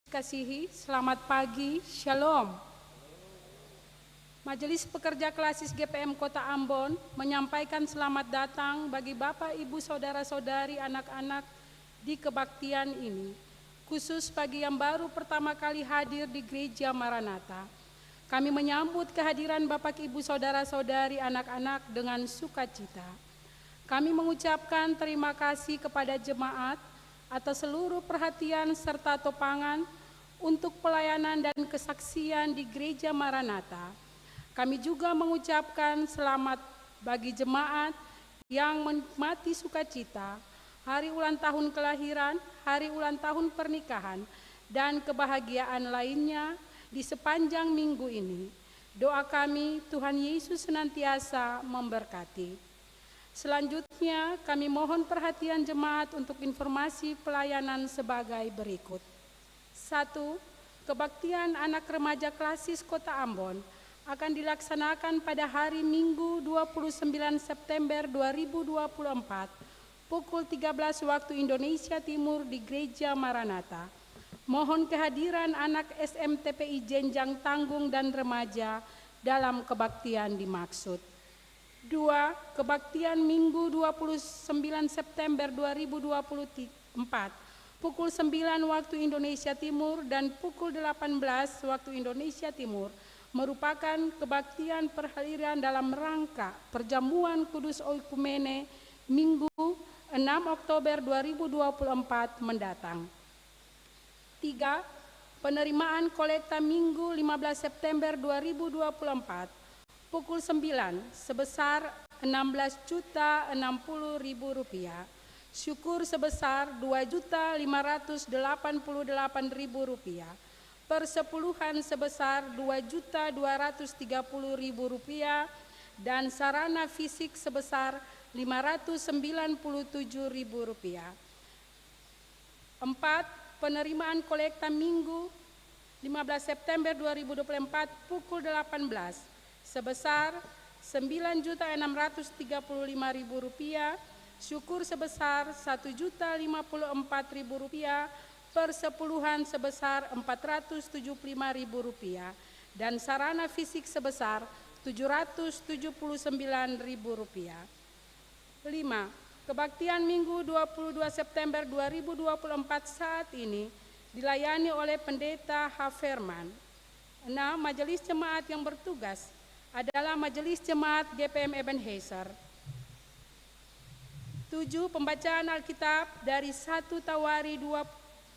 Kasihi, selamat pagi, Shalom. Majelis Pekerja Klasis GPM Kota Ambon menyampaikan selamat datang bagi Bapak, Ibu, Saudara-saudari, anak-anak di kebaktian ini, khusus bagi yang baru pertama kali hadir di Gereja Maranatha. Kami menyambut kehadiran Bapak, Ibu, Saudara-saudari, anak-anak dengan sukacita. Kami mengucapkan terima kasih kepada jemaat atas seluruh perhatian serta topangan untuk pelayanan dan kesaksian di Gereja Maranatha. Kami juga mengucapkan selamat bagi jemaat yang menikmati sukacita, hari ulang tahun kelahiran, hari ulang tahun pernikahan, dan kebahagiaan lainnya di sepanjang minggu ini. Doa kami, Tuhan Yesus senantiasa memberkati. Selanjutnya, kami mohon perhatian jemaat untuk informasi pelayanan sebagai berikut. 1. Kebaktian anak remaja klasis Kota Ambon akan dilaksanakan pada hari Minggu 29 September 2024 pukul 13 waktu Indonesia Timur di Gereja Maranatha. Mohon kehadiran anak SMTPI Jenjang Tanggung dan Remaja dalam kebaktian dimaksud. 2. Kebaktian Minggu 29 September 2024 pukul 9 waktu Indonesia Timur dan pukul 18 waktu Indonesia Timur merupakan kebaktian perharian dalam rangka perjamuan Kudus Oikumene Minggu 6 Oktober 2024 mendatang. 3. Penerimaan kolekta Minggu 15 September 2024 pukul 9 sebesar Rp16.060.000, syukur sebesar Rp2.588.000, persepuluhan sebesar Rp2.230.000 dan sarana fisik sebesar Rp597.000. 4. Penerimaan kolekta Minggu 15 September 2024 pukul 18 sebesar Rp9.635.000, syukur sebesar Rp1.054.000, persepuluhan sebesar Rp475.000 dan sarana fisik sebesar Rp779.000. 5. Kebaktian Minggu 22 September 2024 saat ini dilayani oleh Pendeta Haferman. 6. Majelis jemaat yang bertugas adalah Majelis Jemaat GPM Ebenezer. 7. Pembacaan Alkitab dari 1 Tawari 2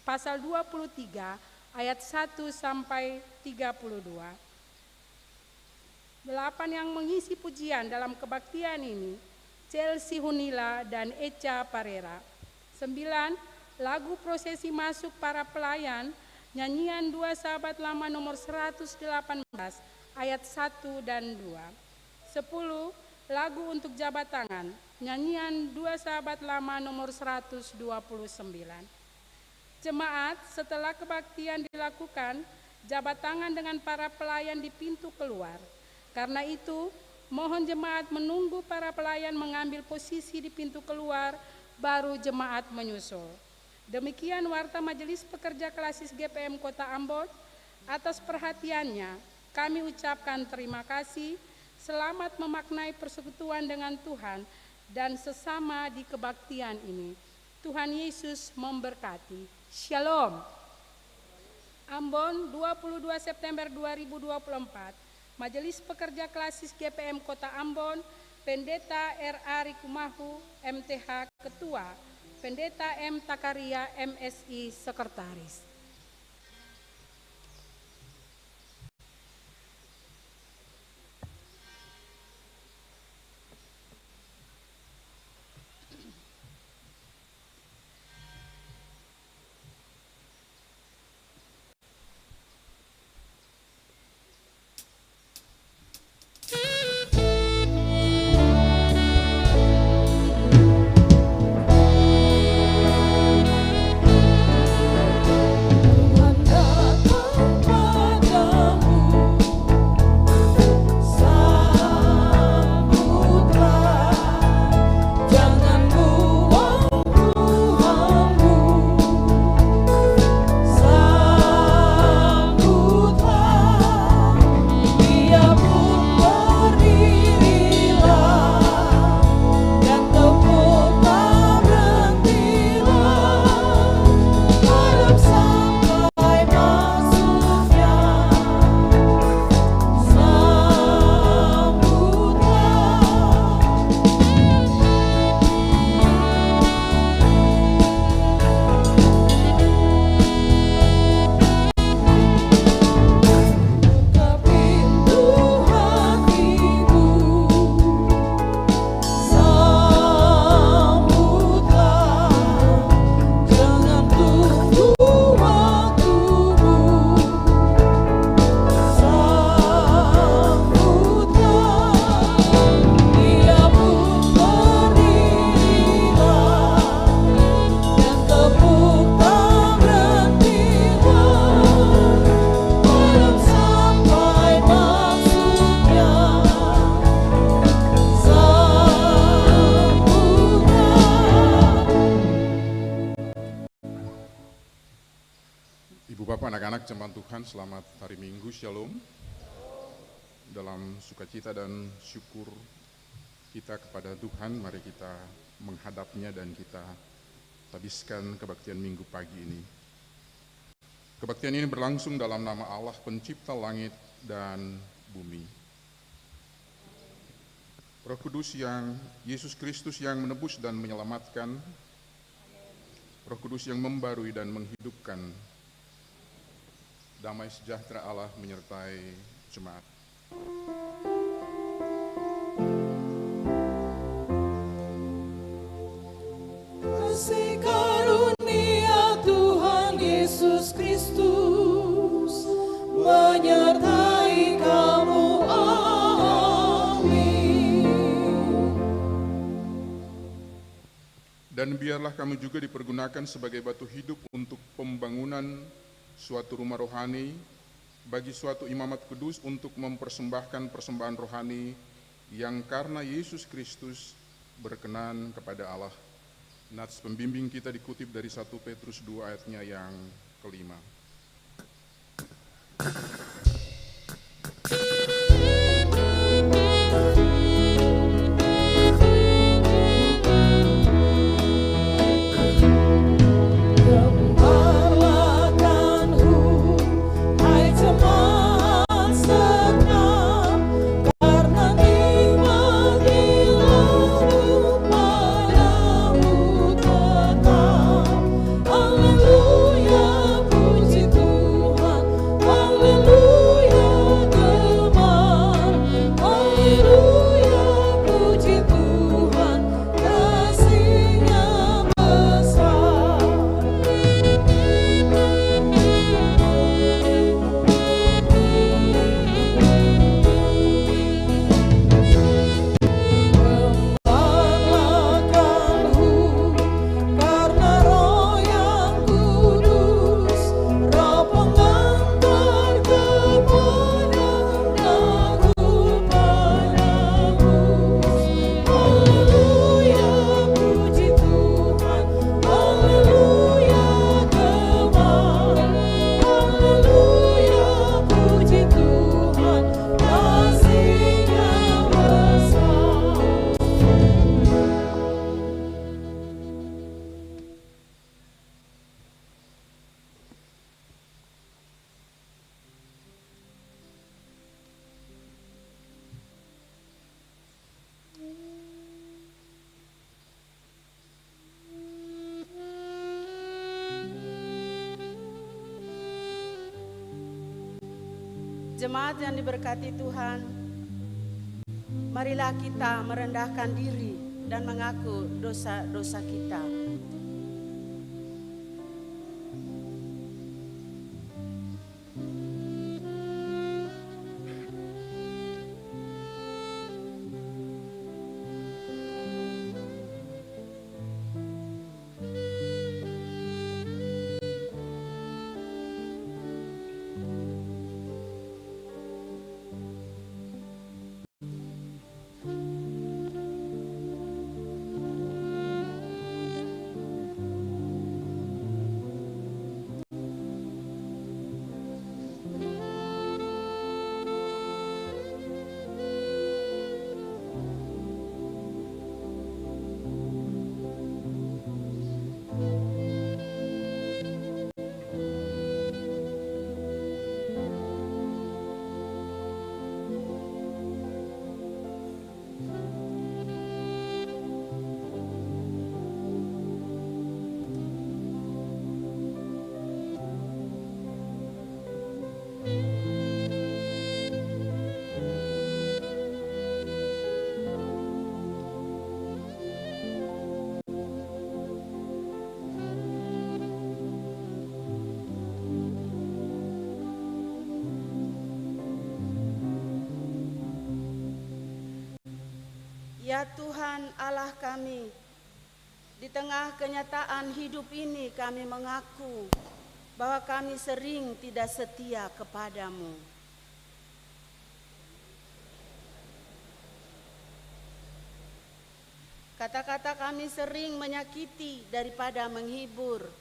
pasal 23 ayat 1 sampai 32. 8. Yang mengisi pujian dalam kebaktian ini Chelsea Hunila dan Echa Parera. 9. Lagu prosesi masuk para pelayan nyanyian 2 Sahabat Lama nomor 118 ayat 1 dan 2. 10. Lagu untuk jabat tangan nyanyian 2 Sahabat Lama nomor 129. Jemaat, setelah kebaktian dilakukan, jabat tangan dengan para pelayan di pintu keluar. Karena itu, mohon jemaat menunggu para pelayan mengambil posisi di pintu keluar, baru jemaat menyusul. Demikian warta Majelis Pekerja Klasis GPM Kota Ambon. Atas perhatiannya, kami ucapkan terima kasih, selamat memaknai persekutuan dengan Tuhan dan sesama di kebaktian ini. Tuhan Yesus memberkati. Shalom. Ambon, 22 September 2024. Majelis Pekerja Klasis GPM Kota Ambon, Pendeta R.A. Rikumahu, MTH Ketua, Pendeta M. Takaria, MSI Sekretaris. Tuhan, selamat hari Minggu, Shalom. Dalam sukacita dan syukur kita kepada Tuhan, mari kita menghadapnya dan kita habiskan kebaktian Minggu pagi ini. Kebaktian ini berlangsung dalam nama Allah pencipta langit dan bumi. Roh Kudus yang Yesus Kristus yang menebus dan menyelamatkan, Roh Kudus yang membarui dan menghidupkan, damai sejahtera Allah menyertai jemaat. Kasih karunia Tuhan Yesus Kristus menyertai kamu, amin. Dan biarlah kamu juga dipergunakan sebagai batu hidup untuk pembangunan suatu rumah rohani bagi suatu imamat kudus untuk mempersembahkan persembahan rohani yang karena Yesus Kristus berkenan kepada Allah. Nats pembimbing kita dikutip dari 1 Petrus 2 ayatnya yang kelima. Jemaat yang diberkati Tuhan, marilah kita merendahkan diri dan mengaku dosa-dosa kita. Ya Tuhan Allah kami, di tengah kenyataan hidup ini kami mengaku bahwa kami sering tidak setia kepadamu. Kata-kata kami sering menyakiti daripada menghibur.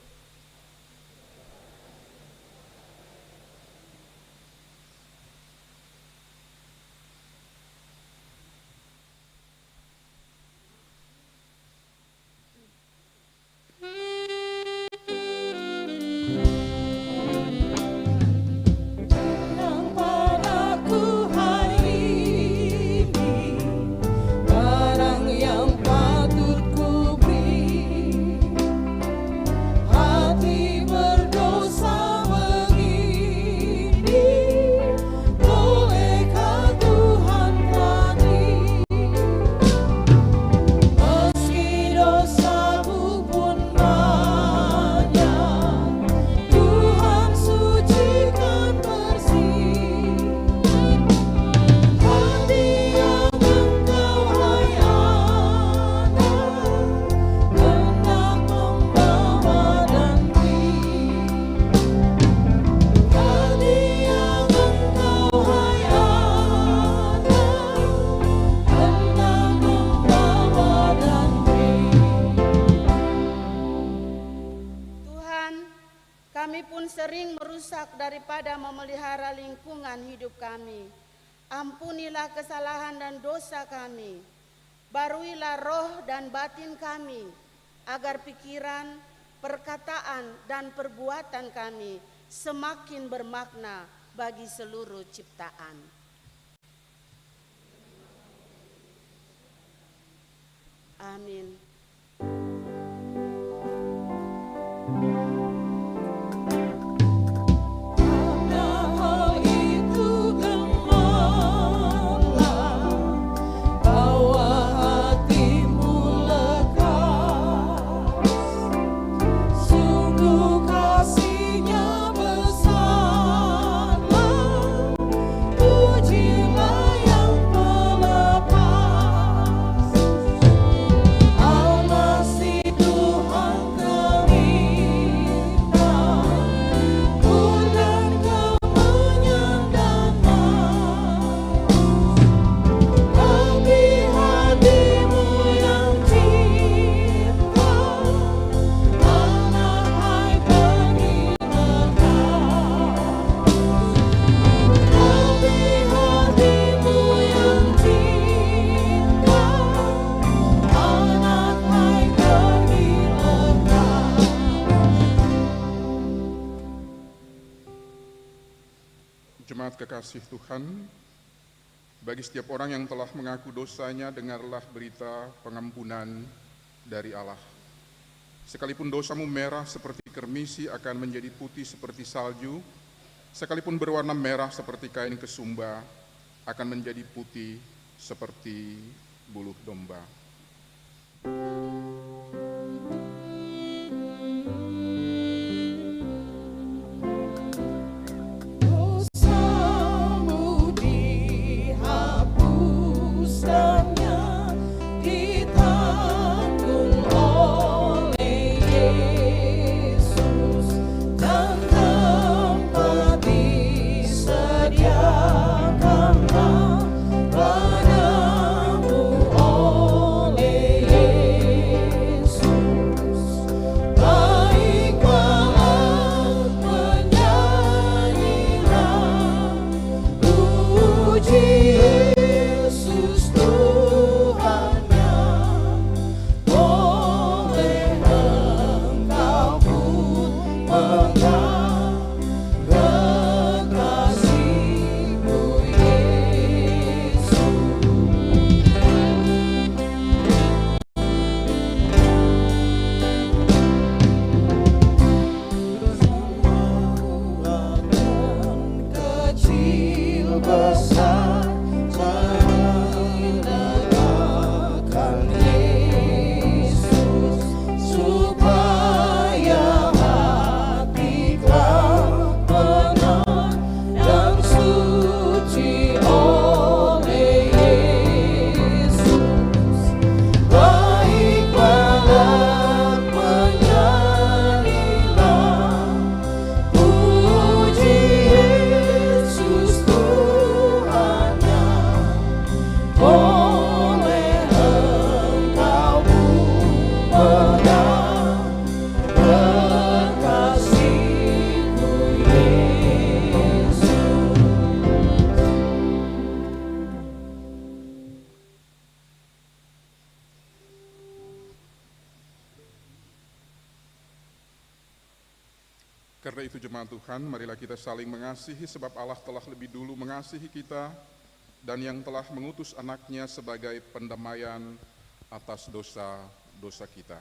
sering merusak daripada memelihara lingkungan hidup kami. Ampunilah kesalahan dan dosa kami. Baruilah roh dan batin kami, agar pikiran, perkataan, dan perbuatan kami semakin bermakna bagi seluruh ciptaan. Amin. Jemaat kekasih Tuhan, bagi setiap orang yang telah mengaku dosanya, dengarlah berita pengampunan dari Allah. Sekalipun dosamu merah seperti kermisi akan menjadi putih seperti salju, sekalipun berwarna merah seperti kain kesumba akan menjadi putih seperti buluh domba. Karena itu jemaat Tuhan, marilah kita saling mengasihi sebab Allah telah lebih dulu mengasihi kita dan yang telah mengutus anaknya sebagai pendamaian atas dosa-dosa kita.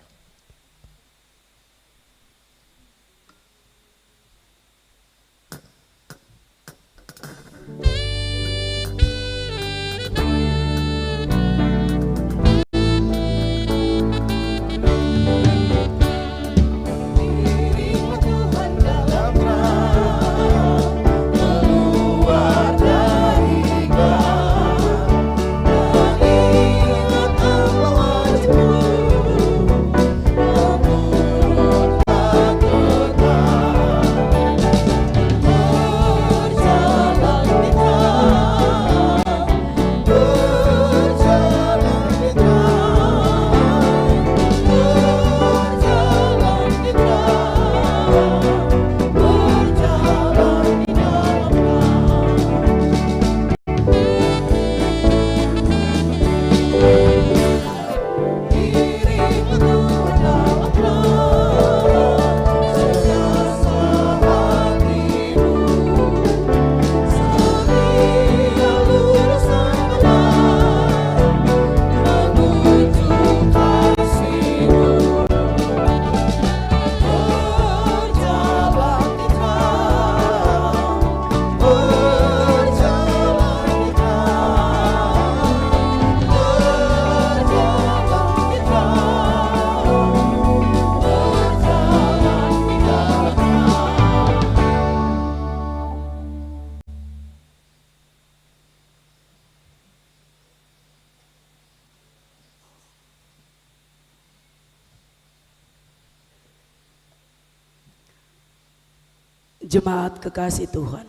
Jemaat kekasih Tuhan,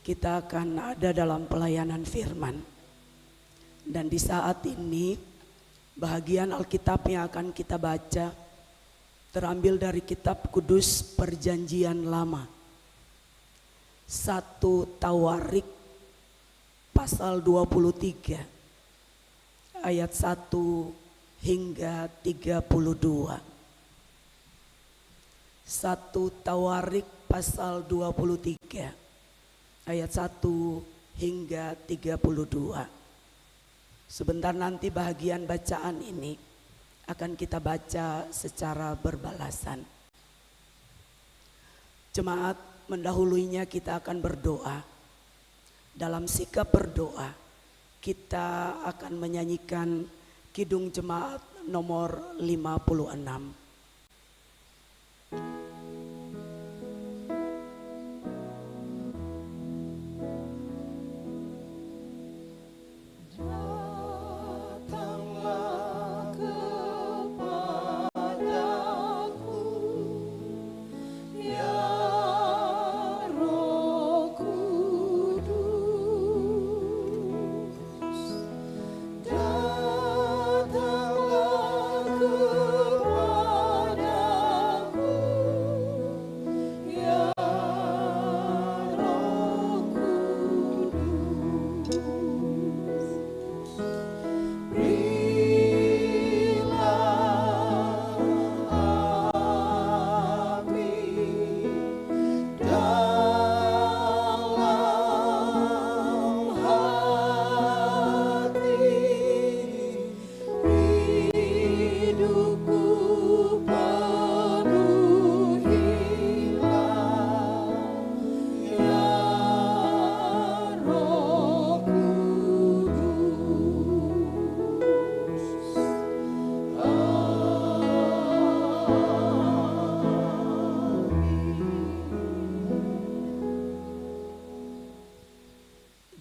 kita akan ada dalam pelayanan firman. Dan di saat ini bahagian Alkitab yang akan kita baca terambil dari kitab kudus Perjanjian Lama. 1 Tawarik pasal 23 ayat 1 hingga 32. 1 Tawarik pasal 23 ayat 1 hingga 32. Sebentar nanti bahagian bacaan ini akan kita baca secara berbalasan. Jemaat, mendahulunya kita akan berdoa. Dalam sikap berdoa kita akan menyanyikan Kidung Jemaat nomor 56.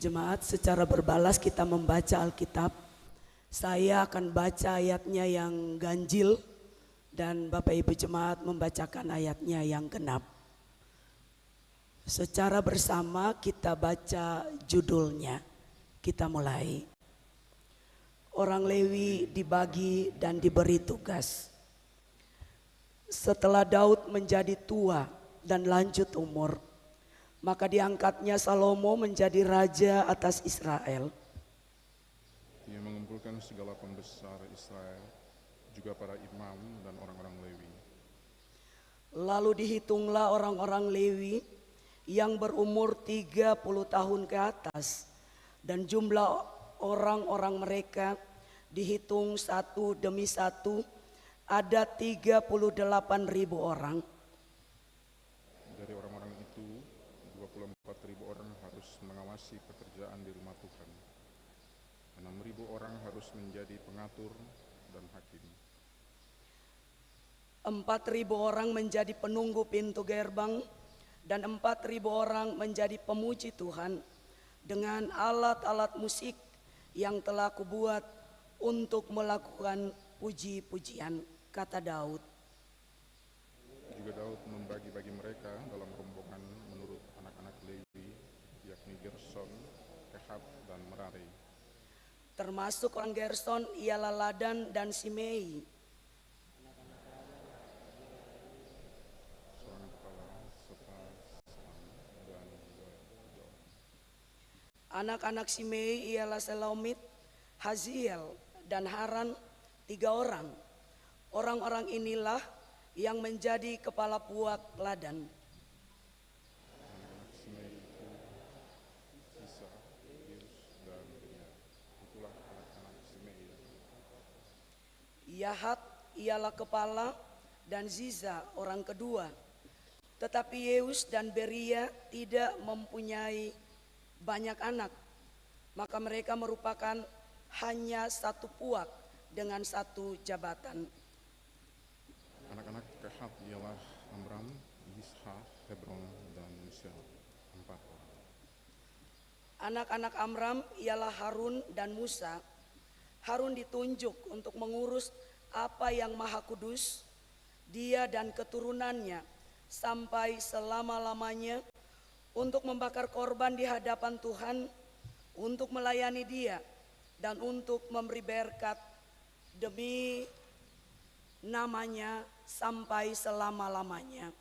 Jemaat, secara berbalas kita membaca Alkitab. Saya akan baca ayatnya yang ganjil dan Bapak Ibu Jemaat membacakan ayatnya yang genap. Secara bersama kita baca judulnya. Kita mulai. Orang Lewi dibagi dan diberi tugas. Setelah Daud menjadi tua dan lanjut umur, maka diangkatnya Salomo menjadi raja atas Israel. Ia mengumpulkan segala pembesar Israel, juga para imam dan orang-orang Lewi. Lalu dihitunglah orang-orang Lewi yang berumur 30 tahun ke atas, dan jumlah orang-orang mereka dihitung satu demi satu, ada 38.000 orang. Dari orang-orang itu 24.000 orang harus mengawasi pekerjaan di rumah Tuhan. 6.000 orang harus menjadi pengatur dan hakim. 4.000 orang menjadi penunggu pintu gerbang, dan 4.000 orang menjadi pemuji Tuhan dengan alat-alat musik yang telah kubuat untuk melakukan puji-pujian, kata Daud. Juga Daud membagi-bagi mereka dalam rombongan menurut anak-anak Lewi, yakni Gerson, Kehat, dan Merari. Termasuk orang Gerson ialah Ladan dan Simei. Seorang kepala serta Sam dan Job. Anak-anak Simei ialah Selomit, Haziel, dan Haran, 3 orang. Orang-orang inilah yang menjadi kepala puak Ladan. Anak-anak Simei itu Sisa, Yeus, dan Benyat. Itulah anak-anak Simei. Yahat ialah kepala dan Ziza orang kedua. Tetapi Yeus dan Beria tidak mempunyai banyak anak, maka mereka merupakan hanya satu puak dengan satu jabatan. Anak-anak Kehat ialah Amram, Yishak, Hebron, dan Musel, 4 orang. Anak-anak Amram ialah Harun dan Musa. Harun ditunjuk untuk mengurus apa yang maha kudus. Dia dan keturunannya sampai selama-lamanya untuk membakar korban di hadapan Tuhan, untuk melayani Dia, dan untuk memberi berkat demi namanya sampai selama-lamanya.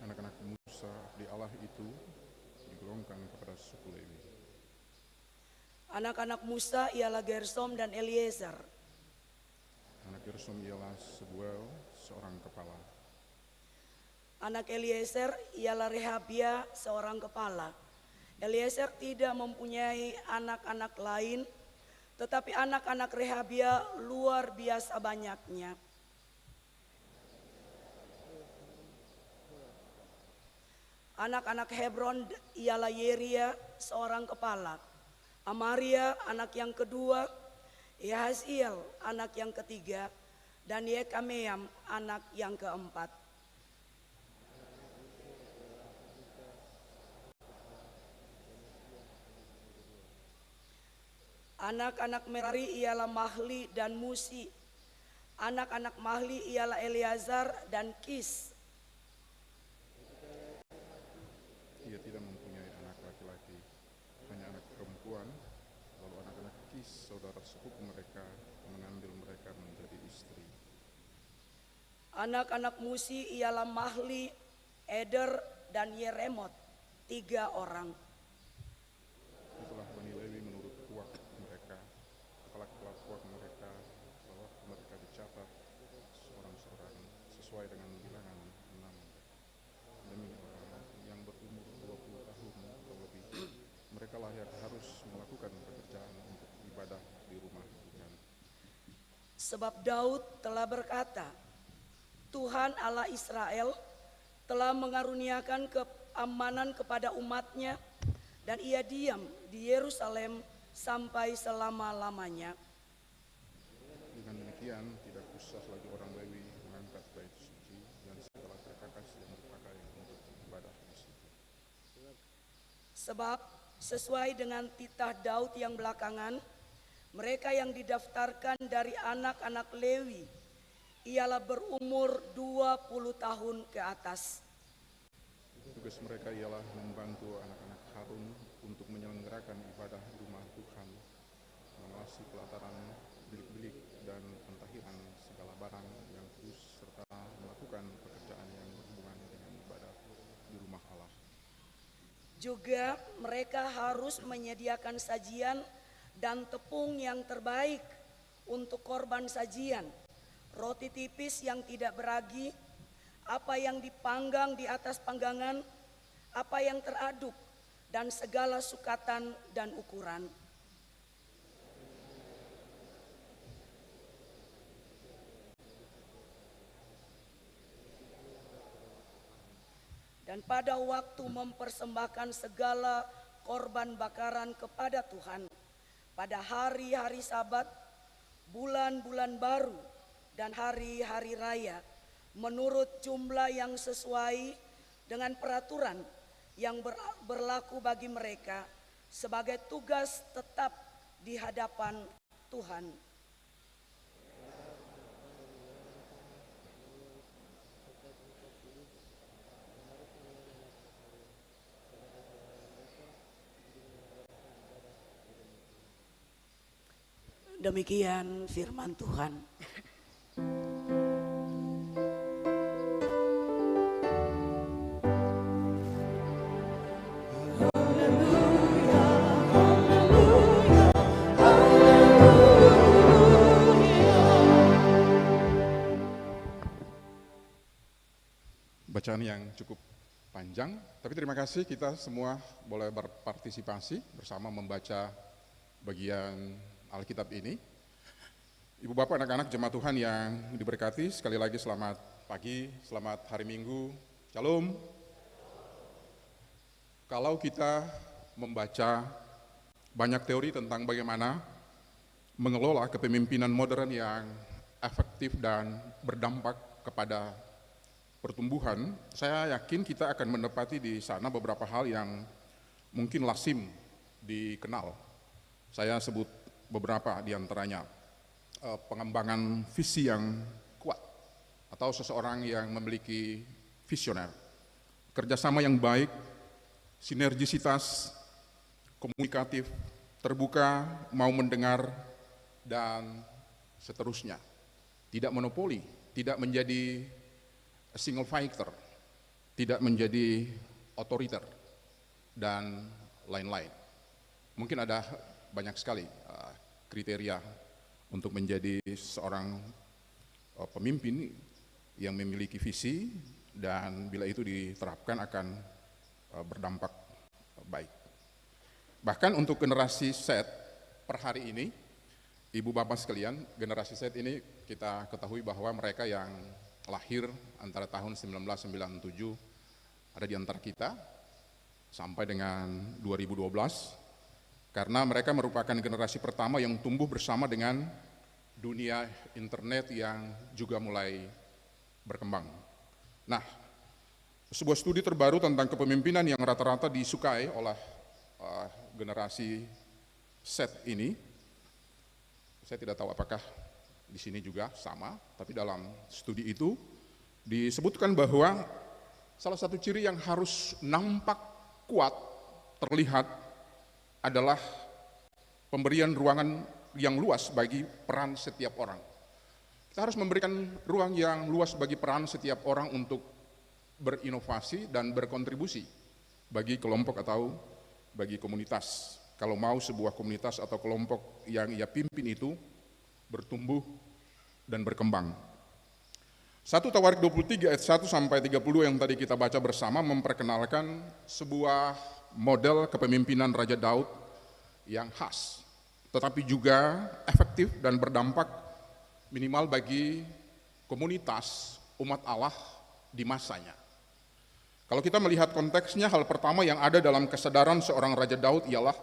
Anak-anak Musa di Allah itu digolongkan kepada suku Lewi. Anak-anak Musa ialah Gersom dan Eliezer. Anak Gersom ialah Sebuel, seorang kepala. Anak Eliezer ialah Rehabia, seorang kepala. Eliezer tidak mempunyai anak-anak lain, tetapi anak-anak Rehabia luar biasa banyaknya. Anak-anak Hebron ialah Yeria, seorang kepala. Amaria anak yang kedua, Yahaziel anak yang ketiga, dan Yekameam anak yang keempat. Anak-anak Merari ialah Mahli dan Musi. Anak-anak Mahli ialah Eleazar dan Kis. Ia tidak mempunyai anak laki-laki, hanya anak perempuan. Lalu anak-anak Kis, saudara sepupu mereka, mengambil mereka menjadi istri. Anak-anak Musi ialah Mahli, Eder, dan Yeremot, 3 orang. Itulah Bani Lewi menurut puak mereka, kepala-kepala puak mereka, bahwa mereka dicatat seorang-seorang sesuai dengan bilangan nama. Demi orang yang berumur 20 tahun atau lebih, mereka lah yang harus melakukan pekerjaan untuk ibadah di rumah Tuhan. Sebab Daud telah berkata, Tuhan Allah Israel telah mengaruniakan keamanan kepada umatnya, dan ia diam di Yerusalem sampai selama-lamanya. Dengan demikian, tidak usah lagi orang Lewi mengangkat bait suci dan segala perkakas yang dipakai untuk ibadah di situ. Sebab sesuai dengan titah Daud yang belakangan, mereka yang didaftarkan dari anak-anak Lewi ialah berumur 20 tahun ke atas. Tugas mereka ialah membantu anak-anak Harun untuk menyelenggarakan ibadah di rumah Tuhan, mengawasi pelataran bilik-bilik dan pentahiran segala barang yang kudus, serta melakukan pekerjaan yang berhubungan dengan ibadah di rumah Allah. Juga mereka harus menyediakan sajian dan tepung yang terbaik untuk korban sajian, roti tipis yang tidak beragi, apa yang dipanggang di atas panggangan, apa yang teraduk, dan segala sukatan dan ukuran. Dan pada waktu mempersembahkan segala korban bakaran kepada Tuhan, pada hari-hari Sabat, bulan-bulan baru, dan hari-hari raya, menurut jumlah yang sesuai dengan peraturan yang berlaku bagi mereka sebagai tugas tetap di hadapan Tuhan. Demikian firman Tuhan. Bacaan yang cukup panjang, tapi terima kasih kita semua boleh berpartisipasi bersama membaca bagian Alkitab ini. Ibu Bapak, anak-anak jemaat Tuhan yang diberkati, sekali lagi selamat pagi, selamat hari Minggu, Shalom. Kalau kita membaca banyak teori tentang bagaimana mengelola kepemimpinan modern yang efektif dan berdampak kepada pertumbuhan, saya yakin kita akan mendapati di sana beberapa hal yang mungkin lazim dikenal. Saya sebut beberapa di antaranya. Pengembangan visi yang kuat, atau seseorang yang memiliki visioner. Kerjasama yang baik, sinergisitas, komunikatif, terbuka, mau mendengar, dan seterusnya. Tidak monopoli, tidak menjadi single fighter, tidak menjadi otoriter, dan lain-lain. Mungkin ada banyak sekali kriteria untuk menjadi seorang pemimpin yang memiliki visi, dan bila itu diterapkan akan berdampak baik. Bahkan untuk generasi Z per hari ini, Ibu Bapak sekalian, generasi Z ini kita ketahui bahwa mereka yang lahir antara tahun 1997 ada di antara kita sampai dengan 2012, karena mereka merupakan generasi pertama yang tumbuh bersama dengan dunia internet yang juga mulai berkembang. Nah, sebuah studi terbaru tentang kepemimpinan yang rata-rata disukai oleh generasi Z ini, saya tidak tahu apakah di sini juga sama, tapi dalam studi itu disebutkan bahwa salah satu ciri yang harus nampak kuat terlihat adalah pemberian ruangan yang luas bagi peran setiap orang. Kita harus memberikan ruang yang luas bagi peran setiap orang untuk berinovasi dan berkontribusi bagi kelompok atau bagi komunitas. Kalau mau sebuah komunitas atau kelompok yang ia pimpin itu bertumbuh dan berkembang. 1 Tawarik 23 ayat 1 sampai 30 yang tadi kita baca bersama memperkenalkan sebuah model kepemimpinan Raja Daud yang khas, tetapi juga efektif dan berdampak minimal bagi komunitas umat Allah di masanya. Kalau kita melihat konteksnya, hal pertama yang ada dalam kesadaran seorang Raja Daud ialah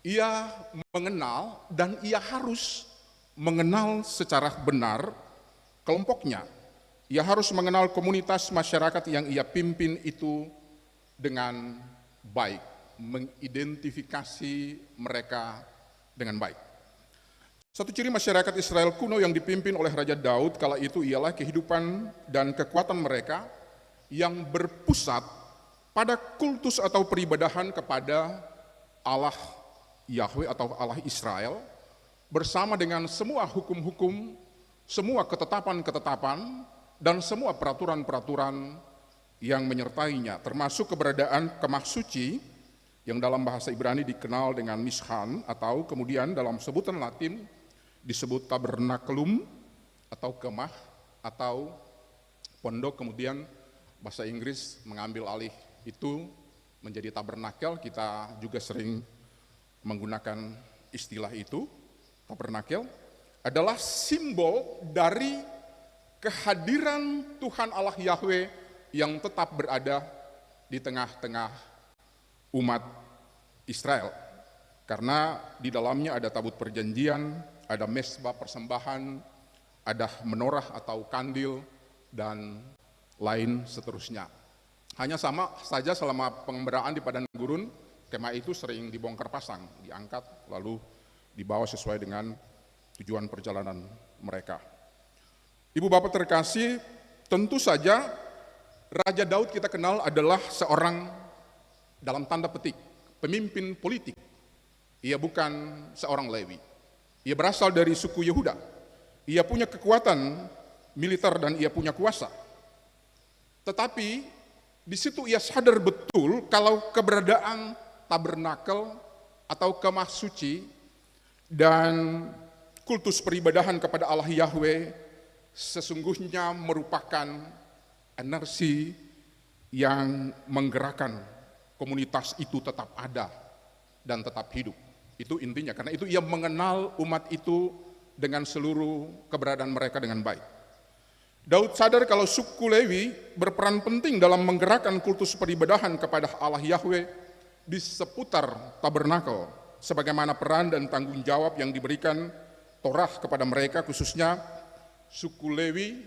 ia mengenal dan ia harus mengenal secara benar kelompoknya. Ia harus mengenal komunitas masyarakat yang ia pimpin itu dengan baik, mengidentifikasi mereka dengan baik. Satu ciri masyarakat Israel kuno yang dipimpin oleh Raja Daud kala itu ialah kehidupan dan kekuatan mereka yang berpusat pada kultus atau peribadahan kepada Allah Yahweh atau Allah Israel, bersama dengan semua hukum-hukum, semua ketetapan-ketetapan, dan semua peraturan-peraturan yang menyertainya, termasuk keberadaan kemah suci yang dalam bahasa Ibrani dikenal dengan Mishkan, atau kemudian dalam sebutan Latin disebut tabernakulum atau kemah atau pondok, kemudian bahasa Inggris mengambil alih itu menjadi tabernakel. Kita juga sering menggunakan istilah itu. Tabernakel adalah simbol dari kehadiran Tuhan Allah Yahweh yang tetap berada di tengah-tengah umat Israel. Karena di dalamnya ada tabut perjanjian, ada mezbah persembahan, ada menorah atau kandil, dan lain seterusnya. Hanya sama saja selama pengembaraan di padang gurun, kemah itu sering dibongkar pasang, diangkat lalu dibawa sesuai dengan tujuan perjalanan mereka. Ibu Bapak terkasih, tentu saja Raja Daud kita kenal adalah seorang dalam tanda petik pemimpin politik. Ia bukan seorang Lewi. Ia berasal dari suku Yehuda. Ia punya kekuatan militer dan ia punya kuasa. Tetapi di situ ia sadar betul kalau keberadaan tabernakel atau kemah suci dan kultus peribadahan kepada Allah Yahweh sesungguhnya merupakan energi yang menggerakkan komunitas itu tetap ada dan tetap hidup. Itu intinya, karena itu ia mengenal umat itu dengan seluruh keberadaan mereka dengan baik. Daud sadar kalau suku Lewi berperan penting dalam menggerakkan kultus peribadahan kepada Allah Yahweh di seputar tabernakel, sebagaimana peran dan tanggung jawab yang diberikan Torah kepada mereka, khususnya suku Lewi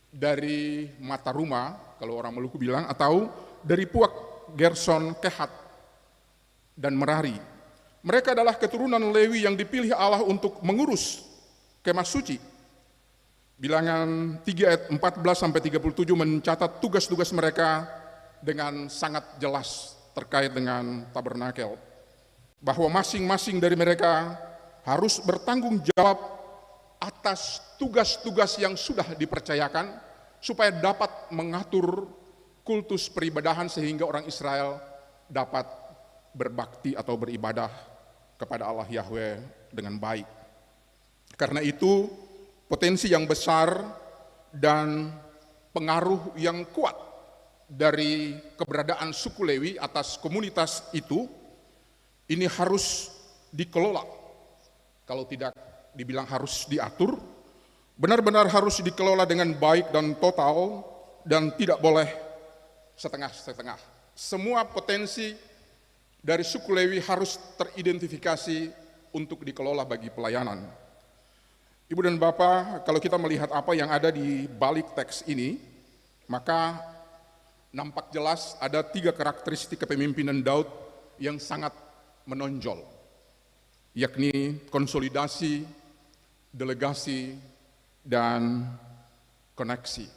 dari mata rumah, kalau orang Maluku bilang, atau dari puak Gerson, Kehat, dan Merari. Mereka adalah keturunan Lewi yang dipilih Allah untuk mengurus kemah suci. Bilangan 3 ayat 14 sampai 37 mencatat tugas-tugas mereka dengan sangat jelas terkait dengan tabernakel. Bahwa masing-masing dari mereka harus bertanggung jawab atas tugas-tugas yang sudah dipercayakan supaya dapat mengatur kultus peribadahan sehingga orang Israel dapat berbakti atau beribadah kepada Allah Yahweh dengan baik. Karena itu potensi yang besar dan pengaruh yang kuat dari keberadaan suku Lewi atas komunitas itu ini harus dikelola. Kalau tidak dibilang harus diatur, benar-benar harus dikelola dengan baik dan total dan tidak boleh setengah-setengah. Semua potensi dari suku Lewi harus teridentifikasi untuk dikelola bagi pelayanan. Ibu dan Bapak, kalau kita melihat apa yang ada di balik teks ini, maka nampak jelas ada 3 karakteristik kepemimpinan Daud yang sangat menonjol, yakni konsolidasi, delegasi, dan koneksi.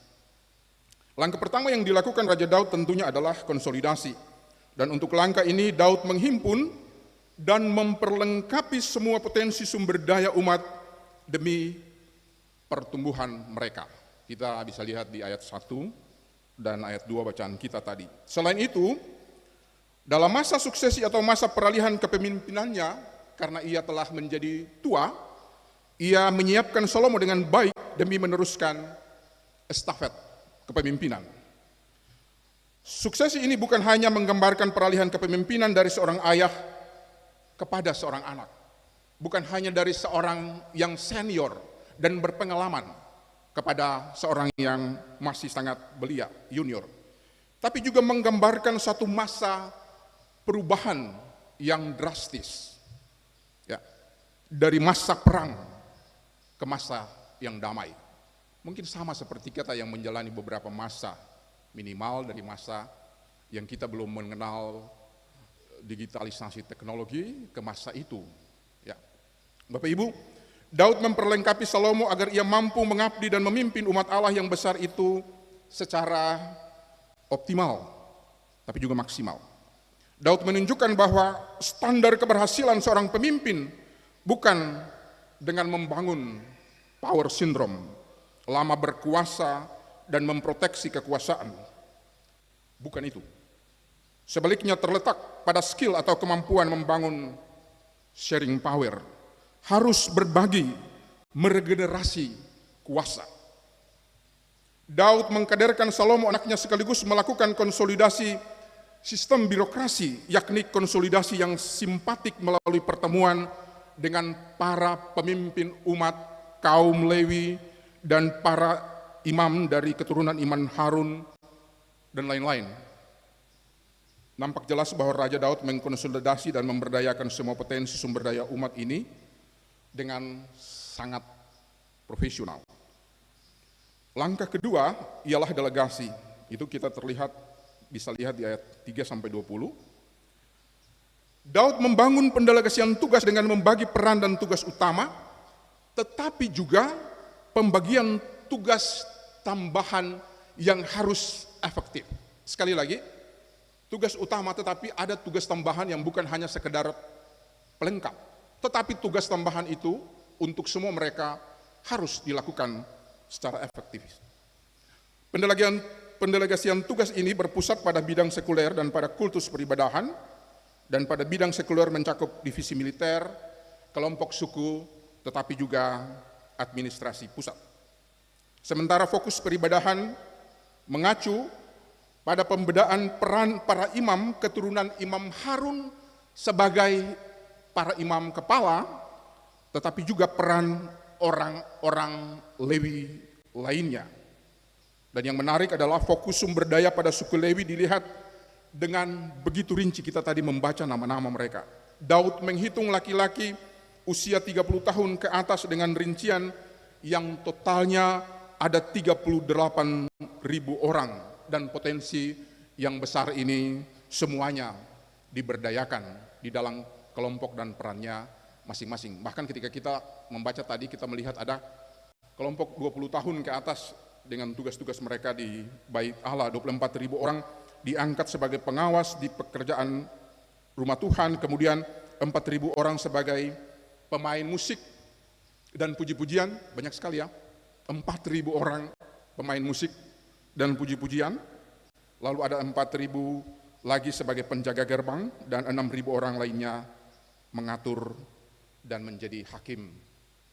Langkah pertama yang dilakukan Raja Daud tentunya adalah konsolidasi. Dan untuk langkah ini Daud menghimpun dan memperlengkapi semua potensi sumber daya umat demi pertumbuhan mereka. Kita bisa lihat di ayat 1 dan ayat 2 bacaan kita tadi. Selain itu, dalam masa suksesi atau masa peralihan kepemimpinannya, karena ia telah menjadi tua, ia menyiapkan Salomo dengan baik demi meneruskan estafet kepemimpinan. Suksesi ini bukan hanya menggambarkan peralihan kepemimpinan dari seorang ayah kepada seorang anak, bukan hanya dari seorang yang senior dan berpengalaman kepada seorang yang masih sangat belia, junior, tapi juga menggambarkan satu masa perubahan yang drastis, ya, dari masa perang ke masa yang damai. Mungkin sama seperti kita yang menjalani beberapa masa, minimal dari masa yang kita belum mengenal digitalisasi teknologi ke masa itu. Ya, Bapak Ibu, Daud memperlengkapi Salomo agar ia mampu mengabdi dan memimpin umat Allah yang besar itu secara optimal, tapi juga maksimal. Daud menunjukkan bahwa standar keberhasilan seorang pemimpin bukan dengan membangun power syndrome, lama berkuasa dan memproteksi kekuasaan. Bukan itu. Sebaliknya terletak pada skill atau kemampuan membangun sharing power, harus berbagi, meregenerasi kuasa. Daud mengkaderkan Salomo anaknya sekaligus melakukan konsolidasi sistem birokrasi, yakni konsolidasi yang simpatik melalui pertemuan dengan para pemimpin umat, kaum Lewi, dan para imam dari keturunan Iman Harun, dan lain-lain. Nampak jelas bahwa Raja Daud mengkonsolidasi dan memberdayakan semua potensi sumber daya umat ini dengan sangat profesional. Langkah kedua ialah delegasi. Itu kita bisa lihat di ayat 3-20. Daud membangun pendelegasian tugas dengan membagi peran dan tugas utama, tetapi juga pembagian tugas tambahan yang harus efektif. Sekali lagi, tugas utama tetapi ada tugas tambahan yang bukan hanya sekedar pelengkap, tetapi tugas tambahan itu untuk semua mereka harus dilakukan secara efektif. Pendelegasian tugas ini berpusat pada bidang sekuler dan pada kultus peribadahan, dan pada bidang sekuler mencakup divisi militer, kelompok suku, tetapi juga administrasi pusat. Sementara fokus peribadahan mengacu pada pembedaan peran para imam keturunan Imam Harun sebagai para imam kepala, tetapi juga peran orang-orang Lewi lainnya. Dan yang menarik adalah fokus sumber daya pada suku Lewi dilihat dengan begitu rinci. Kita tadi membaca nama-nama mereka. Daud menghitung laki-laki usia 30 tahun ke atas dengan rincian yang totalnya ada 38.000 orang, dan potensi yang besar ini semuanya diberdayakan di dalam kelompok dan perannya masing-masing. Bahkan ketika kita membaca tadi kita melihat ada kelompok 20 tahun ke atas dengan tugas-tugas mereka di Bait Allah, 24.000 orang diangkat sebagai pengawas di pekerjaan rumah Tuhan, kemudian 4.000 orang sebagai pemain musik dan puji-pujian, banyak sekali ya, 4.000 orang pemain musik dan puji-pujian, lalu ada 4.000 lagi sebagai penjaga gerbang, dan 6.000 orang lainnya mengatur dan menjadi hakim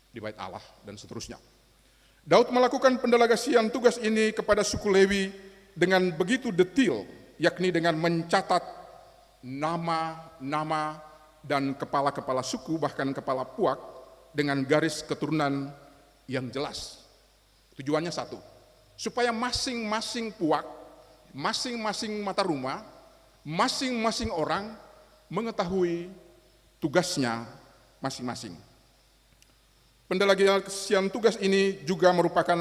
di Bait Allah, dan seterusnya. Daud melakukan pendelegasian tugas ini kepada suku Lewi dengan begitu detail, yakni dengan mencatat nama-nama dan kepala-kepala suku, bahkan kepala puak, dengan garis keturunan yang jelas. Tujuannya satu, supaya masing-masing puak, masing-masing mata rumah, masing-masing orang mengetahui tugasnya masing-masing. Pendelegasian tugas ini juga merupakan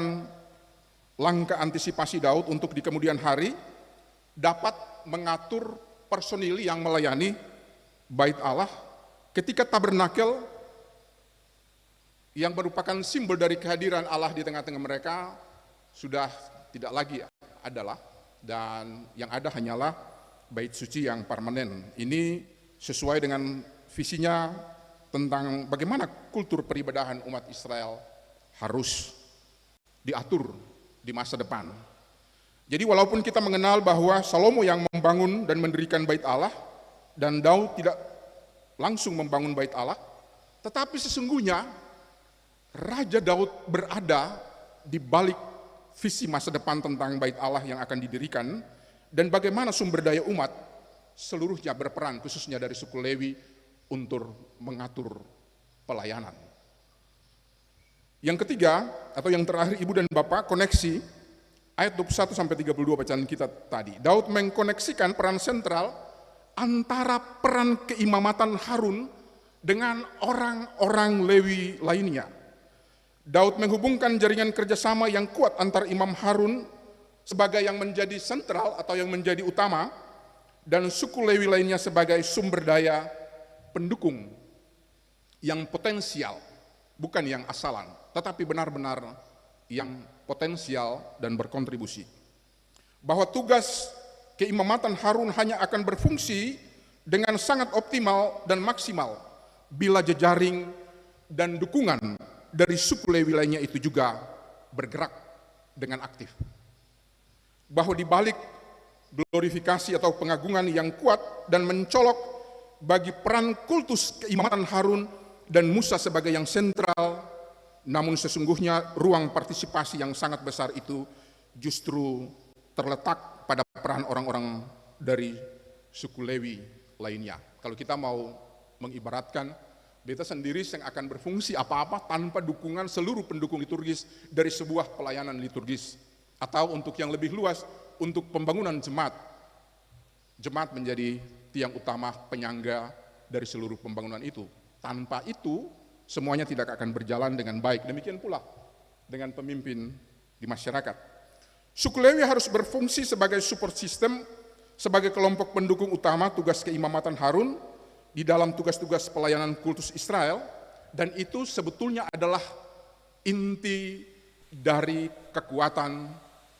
langkah antisipasi Daud untuk di kemudian hari dapat mengatur personil yang melayani Bait Allah ketika tabernakel yang merupakan simbol dari kehadiran Allah di tengah-tengah mereka sudah tidak lagi adalah, dan yang ada hanyalah bait suci yang permanen. Ini sesuai dengan visinya tentang bagaimana kultur peribadahan umat Israel harus diatur di masa depan. Jadi walaupun kita mengenal bahwa Salomo yang membangun dan mendirikan Bait Allah dan Daud tidak langsung membangun Bait Allah, tetapi sesungguhnya Raja Daud berada di balik visi masa depan tentang Bait Allah yang akan didirikan, dan bagaimana sumber daya umat seluruhnya berperan, khususnya dari suku Lewi, untuk mengatur pelayanan. Yang ketiga, atau yang terakhir, Ibu dan Bapak, koneksi ayat 21-32 bacaan kita tadi. Daud mengkoneksikan peran sentral antara peran keimamatan Harun dengan orang-orang Lewi lainnya. Daud menghubungkan jaringan kerjasama yang kuat antar Imam Harun sebagai yang menjadi sentral atau yang menjadi utama, dan suku Lewi lainnya sebagai sumber daya pendukung yang potensial, bukan yang asalan, tetapi benar-benar yang potensial dan berkontribusi. Bahwa tugas keimamatan Harun hanya akan berfungsi dengan sangat optimal dan maksimal bila jejaring dan dukungan dari suku Lewi lainnya itu juga bergerak dengan aktif. Bahwa di balik glorifikasi atau pengagungan yang kuat dan mencolok bagi peran kultus keimamatan Harun dan Musa sebagai yang sentral, namun sesungguhnya ruang partisipasi yang sangat besar itu justru terletak pada peran orang-orang dari suku Lewi lainnya. Kalau kita mau mengibaratkan, beta sendiri yang akan berfungsi apa-apa tanpa dukungan seluruh pendukung liturgis dari sebuah pelayanan liturgis, atau untuk yang lebih luas, untuk pembangunan jemaat. Jemaat menjadi tiang utama penyangga dari seluruh pembangunan itu. Tanpa itu, semuanya tidak akan berjalan dengan baik. Demikian pula dengan pemimpin di masyarakat. Suku Lewi harus berfungsi sebagai support system, sebagai kelompok pendukung utama tugas keimamatan Harun di dalam tugas-tugas pelayanan kultus Israel, dan itu sebetulnya adalah inti dari kekuatan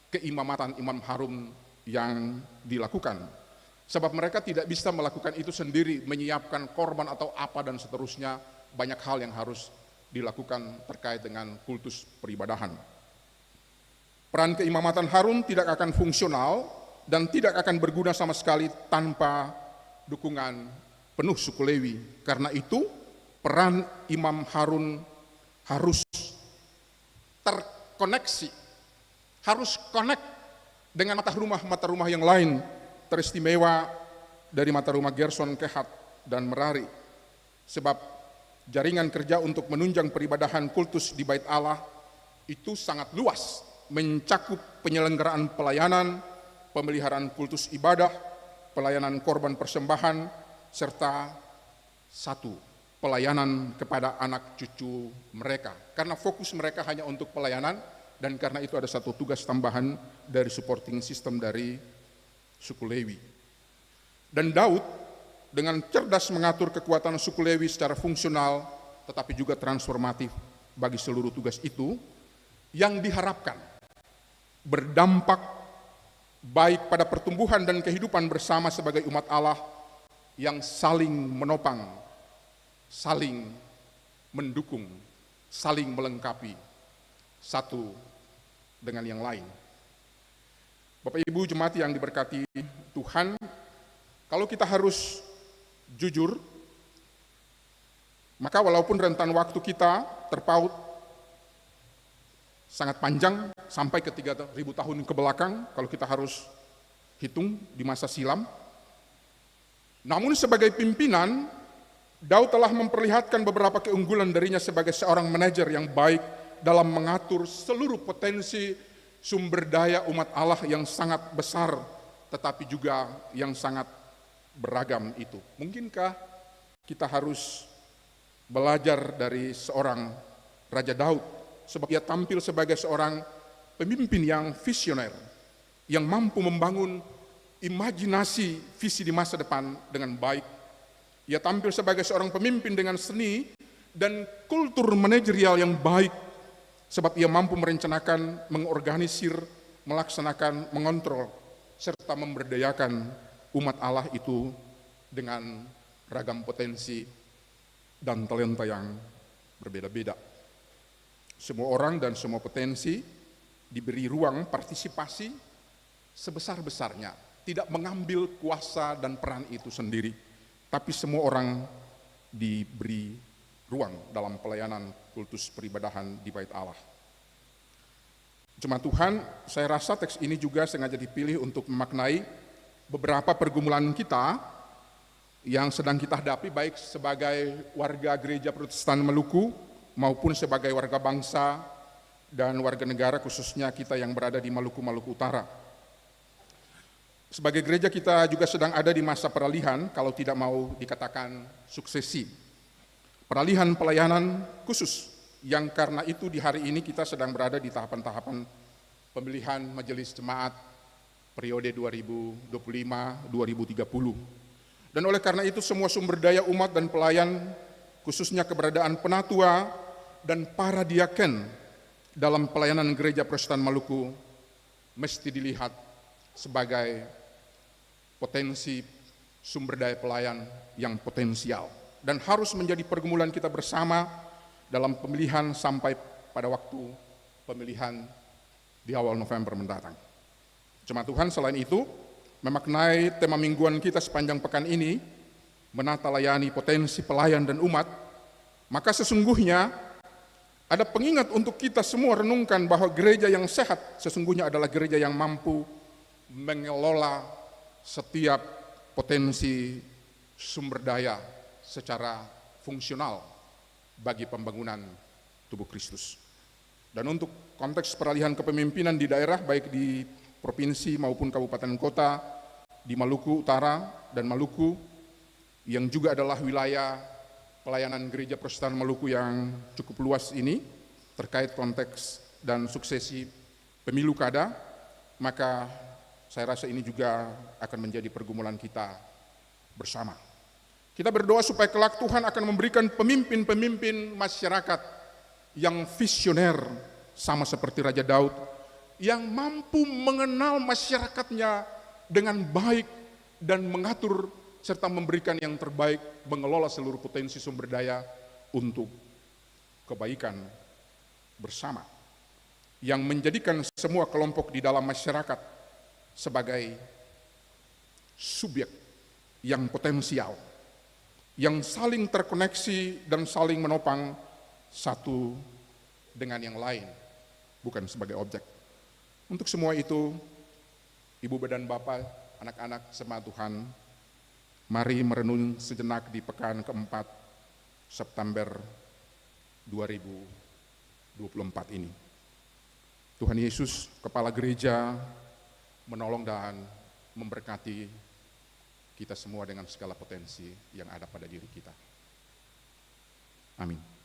keimamatan Imam Harun yang dilakukan. Sebab mereka tidak bisa melakukan itu sendiri, menyiapkan korban atau apa dan seterusnya. Banyak hal yang harus dilakukan terkait dengan kultus peribadahan. Peran keimamatan Harun tidak akan fungsional dan tidak akan berguna sama sekali tanpa dukungan penuh suku Lewi. Karena itu peran Imam Harun harus terkoneksi, harus connect dengan mata rumah yang lain teristimewa dari mata rumah Gerson, Kehat, dan Merari. Sebab jaringan kerja untuk menunjang peribadahan kultus di Bait Allah itu sangat luas, mencakup penyelenggaraan pelayanan, pemeliharaan kultus ibadah, pelayanan korban persembahan, serta satu, pelayanan kepada anak cucu mereka. Karena fokus mereka hanya untuk pelayanan, dan karena itu ada satu tugas tambahan dari supporting system dari suku Lewi. Dan Daud dengan cerdas mengatur kekuatan suku Lewi secara fungsional tetapi juga transformatif bagi seluruh tugas itu, yang diharapkan berdampak baik pada pertumbuhan dan kehidupan bersama sebagai umat Allah yang saling menopang, saling mendukung, saling melengkapi satu dengan yang lain. Bapak Ibu jemaat yang diberkati Tuhan, kalau kita harus jujur, maka walaupun rentan waktu kita terpaut sangat panjang sampai ke 3.000 tahun ke belakang kalau kita harus hitung di masa silam. Namun sebagai pimpinan, Daud telah memperlihatkan beberapa keunggulan darinya sebagai seorang manajer yang baik dalam mengatur seluruh potensi sumber daya umat Allah yang sangat besar tetapi juga yang sangat beragam itu. Mungkinkah kita harus belajar dari seorang Raja Daud, sebab ia tampil sebagai seorang pemimpin yang visioner, yang mampu membangun imajinasi visi di masa depan dengan baik. Ia tampil sebagai seorang pemimpin dengan seni dan kultur manajerial yang baik, sebab ia mampu merencanakan, mengorganisir, melaksanakan, mengontrol, serta memberdayakan umat Allah itu dengan ragam potensi dan talenta yang berbeda-beda. Semua orang dan semua potensi diberi ruang partisipasi sebesar-besarnya, tidak mengambil kuasa dan peran itu sendiri, tapi semua orang diberi ruang dalam pelayanan kultus peribadahan di Bait Allah. Jemaat Tuhan, saya rasa teks ini juga sengaja dipilih untuk memaknai beberapa pergumulan kita yang sedang kita hadapi baik sebagai warga gereja Protestan Maluku maupun sebagai warga bangsa dan warga negara, khususnya kita yang berada di Maluku Utara. Sebagai gereja kita juga sedang ada di masa peralihan, kalau tidak mau dikatakan suksesi. Peralihan pelayanan khusus, yang karena itu di hari ini kita sedang berada di tahapan-tahapan pemilihan majelis jemaat periode 2025-2030. Dan oleh karena itu semua sumber daya umat dan pelayan, khususnya keberadaan penatua dan para diaken dalam pelayanan gereja Protestan Maluku mesti dilihat sebagai potensi sumber daya pelayan yang potensial dan harus menjadi pergumulan kita bersama dalam pemilihan sampai pada waktu pemilihan di awal November mendatang. Jemaat Tuhan, selain itu, memaknai tema mingguan kita sepanjang pekan ini, menata layani potensi pelayan dan umat, maka sesungguhnya ada pengingat untuk kita semua renungkan bahwa gereja yang sehat sesungguhnya adalah gereja yang mampu mengelola setiap potensi sumber daya secara fungsional bagi pembangunan tubuh Kristus. Dan untuk konteks peralihan kepemimpinan di daerah, baik di provinsi maupun kabupaten kota, di Maluku Utara dan Maluku, yang juga adalah wilayah pelayanan gereja Protestan Maluku yang cukup luas ini, terkait konteks dan suksesi pemilu kada, maka saya rasa ini juga akan menjadi pergumulan kita bersama. Kita berdoa supaya kelak Tuhan akan memberikan pemimpin-pemimpin masyarakat yang visioner, sama seperti Raja Daud, yang mampu mengenal masyarakatnya dengan baik dan mengatur serta memberikan yang terbaik, mengelola seluruh potensi sumber daya untuk kebaikan bersama, yang menjadikan semua kelompok di dalam masyarakat sebagai subjek yang potensial, yang saling terkoneksi dan saling menopang satu dengan yang lain, bukan sebagai objek. Untuk semua itu, Ibu dan Bapak, anak-anak jemaat Tuhan, mari merenung sejenak di pekan keempat September 2024 ini. Tuhan Yesus, Kepala Gereja, menolong dan memberkati kita semua dengan segala potensi yang ada pada diri kita. Amin.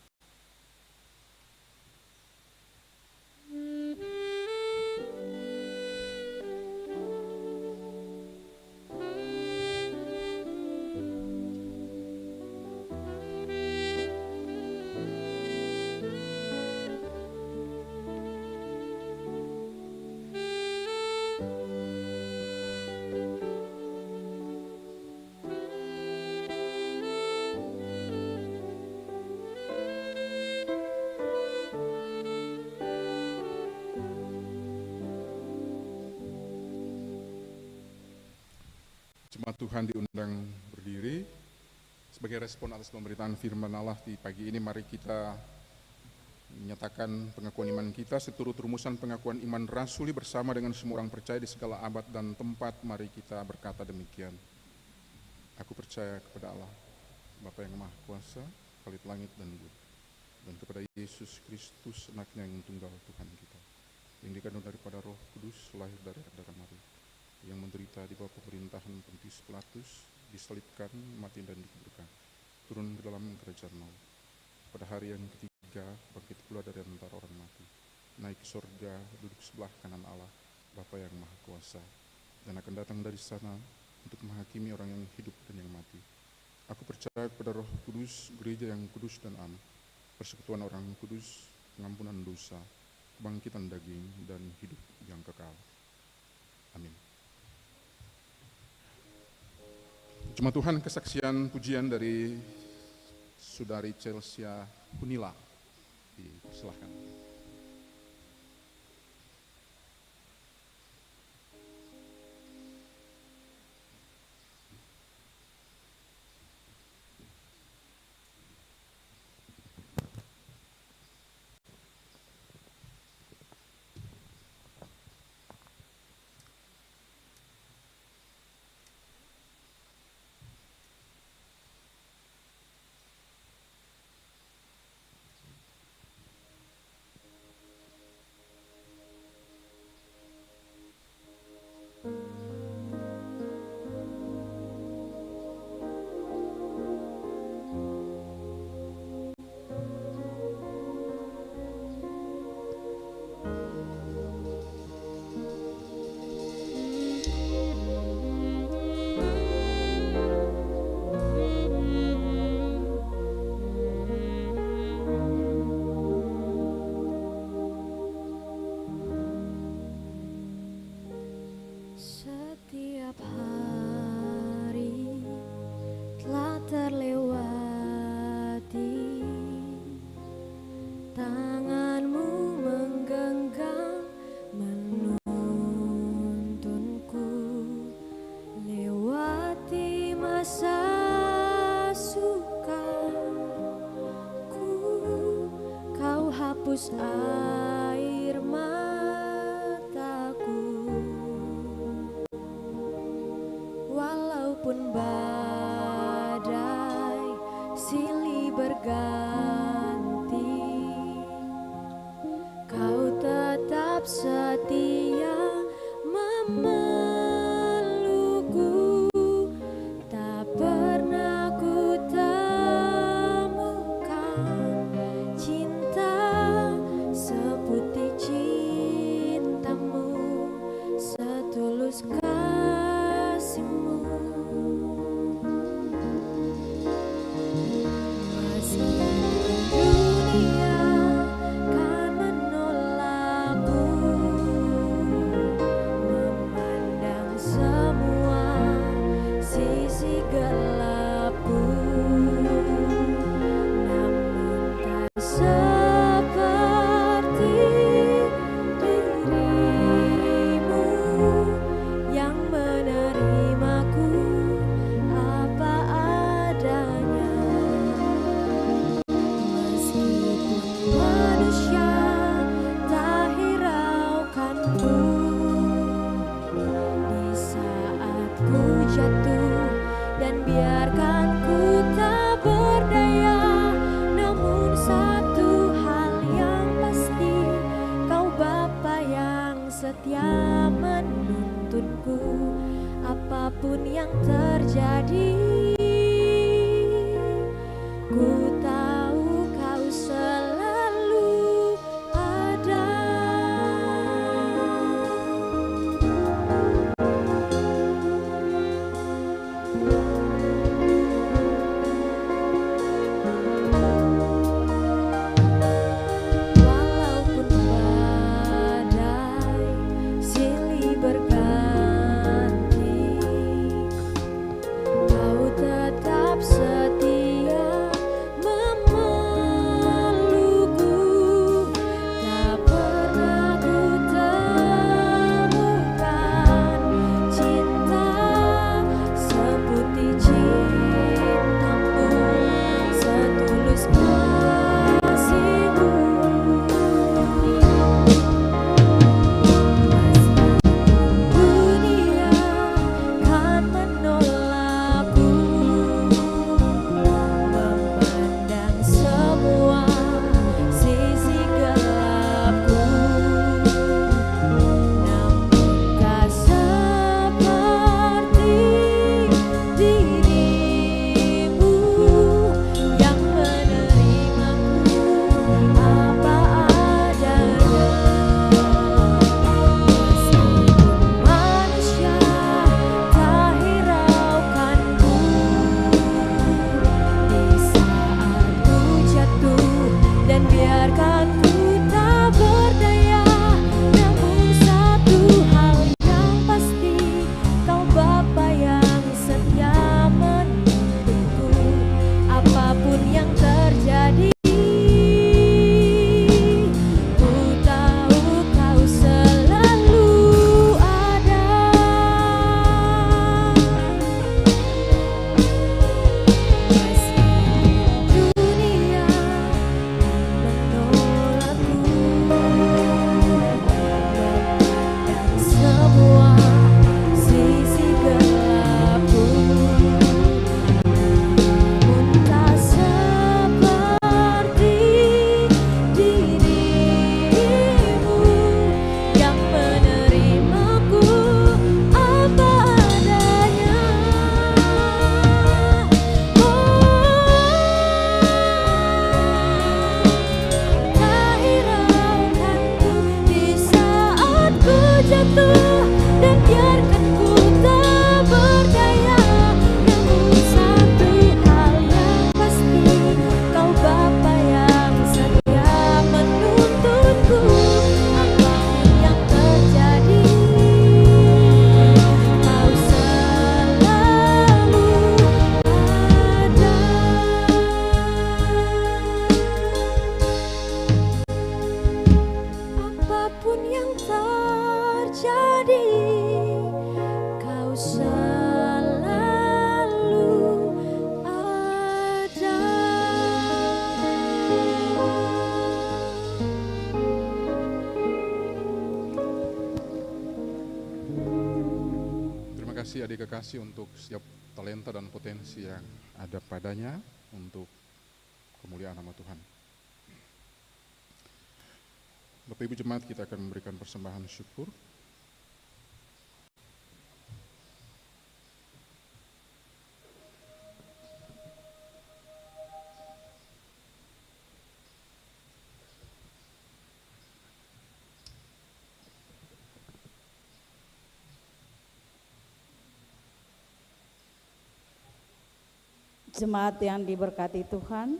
Tuhan diundang berdiri. Sebagai respon atas pemberitaan firman Allah di pagi ini, mari kita menyatakan pengakuan iman kita seturut rumusan pengakuan iman rasuli bersama dengan semua orang percaya di segala abad dan tempat. Mari kita berkata demikian. Aku percaya kepada Allah, Bapa yang Maha Kuasa, Khalid langit dan bumi, dan kepada Yesus Kristus, anaknya yang tunggal Tuhan kita, yang dikandung daripada Roh Kudus, lahir dari darah Maria, yang menderita di bawah pemerintahan Pontius Pilatus, disalibkan, mati dan dikuburkan, turun ke dalam kerajaan maut. Pada hari yang ketiga, bangkit pula dari antara orang mati, naik ke surga, duduk sebelah kanan Allah, Bapa yang Maha Kuasa, dan akan datang dari sana untuk menghakimi orang yang hidup dan yang mati. Aku percaya kepada Roh Kudus, gereja yang kudus dan am, persekutuan orang kudus, pengampunan dosa, kebangkitan daging, dan hidup yang kekal. Amin. Jemaat Tuhan, kesaksian pujian dari Saudari Chelsea Hunila. Dipersilahkan. Setiap hari telah terlewati, tanganmu menggenggam menuntunku, lewati masa sukaku, kau hapus air mataku. Walaupun badai silih berganti, kau tetap setia memelukku. Tak pernah ku temukan cinta seputih cintamu, setulus kasihmu. Meskipun dunia kan menolakku, memandang semua sisi gelapku, namun tak seperti dirimu yang menerimaku apa adanya. Meskipun manusia tak hiraukanku, di saat ku jatuh dan biarkan ku tak berdaya, namun satu kasih adik kekasih untuk setiap talenta dan potensi yang ada padanya untuk kemuliaan nama Tuhan. Bapak Ibu Jemaat, kita akan memberikan persembahan syukur. Jemaat yang diberkati Tuhan,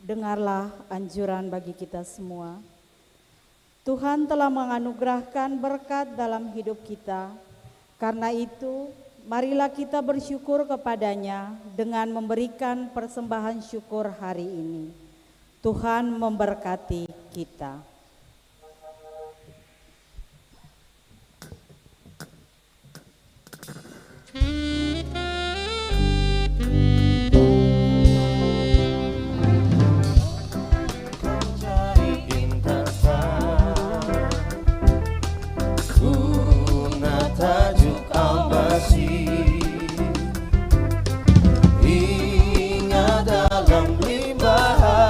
dengarlah anjuran bagi kita semua. Tuhan telah menganugerahkan berkat dalam hidup kita. Karena itu, marilah kita bersyukur kepadanya dengan memberikan persembahan syukur hari ini. Tuhan memberkati kita. Hingga dalam limpahan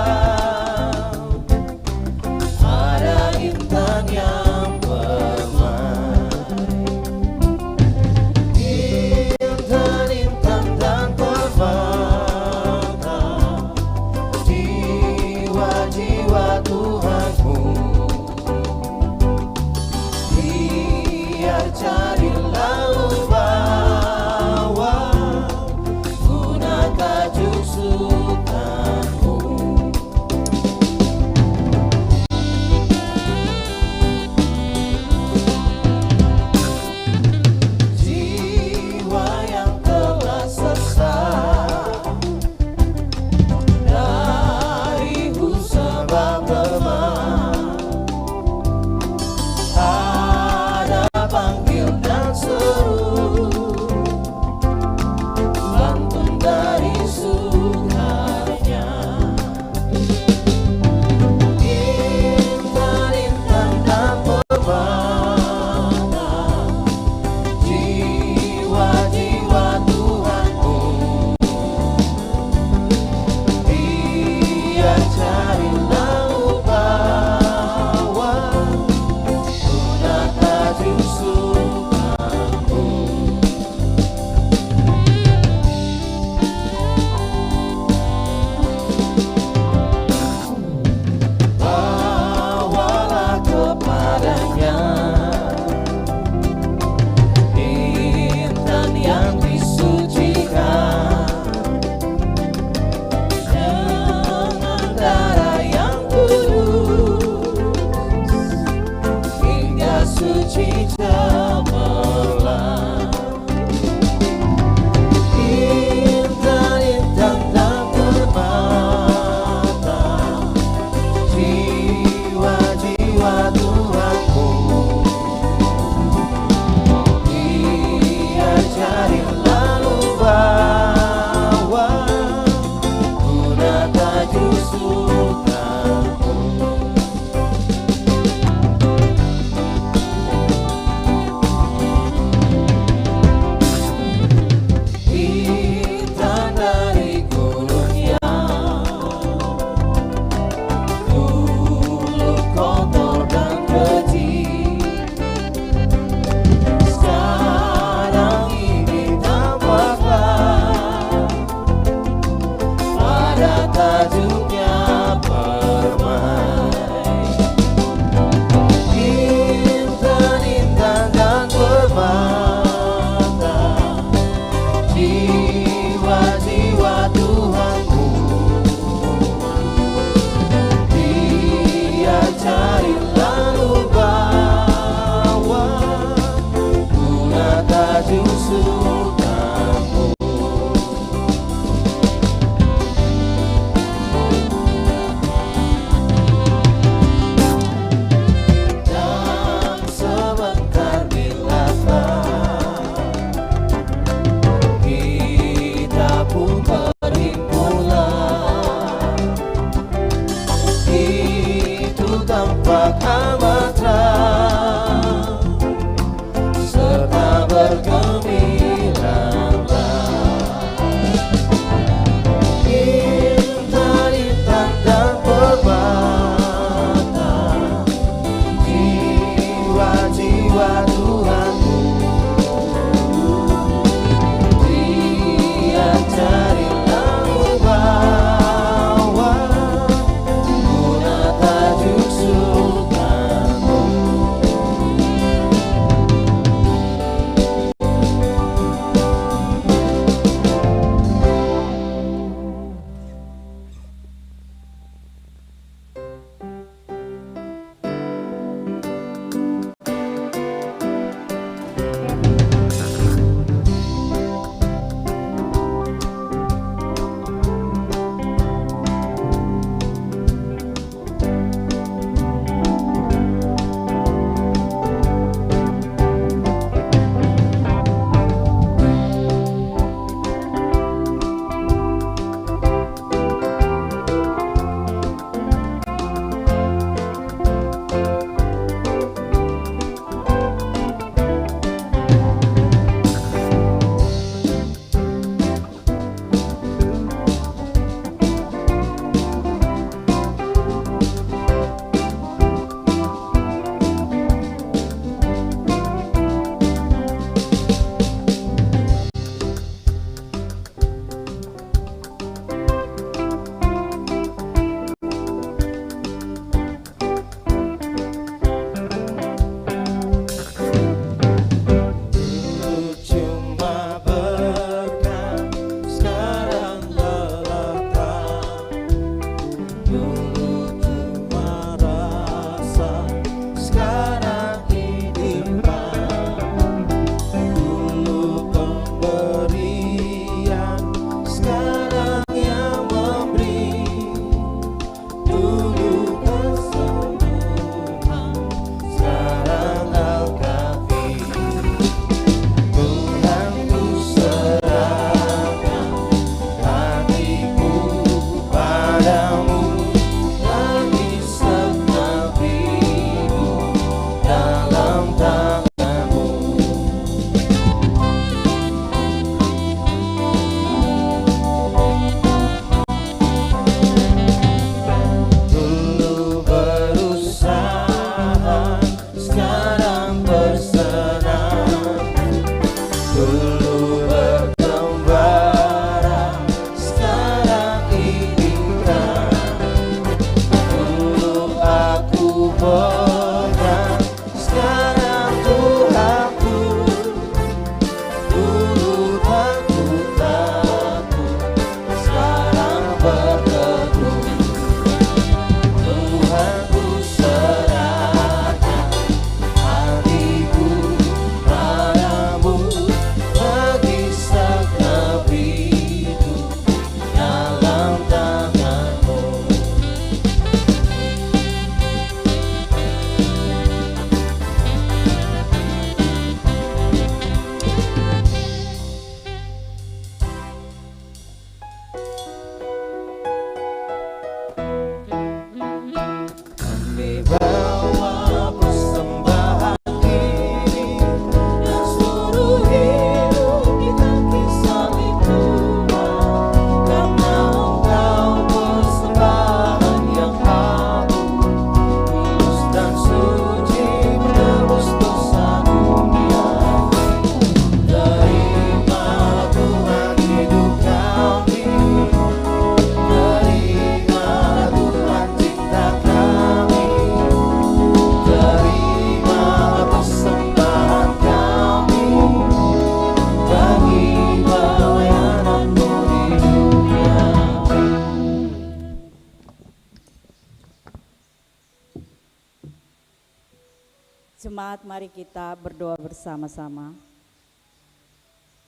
Jemaat, mari kita berdoa bersama-sama.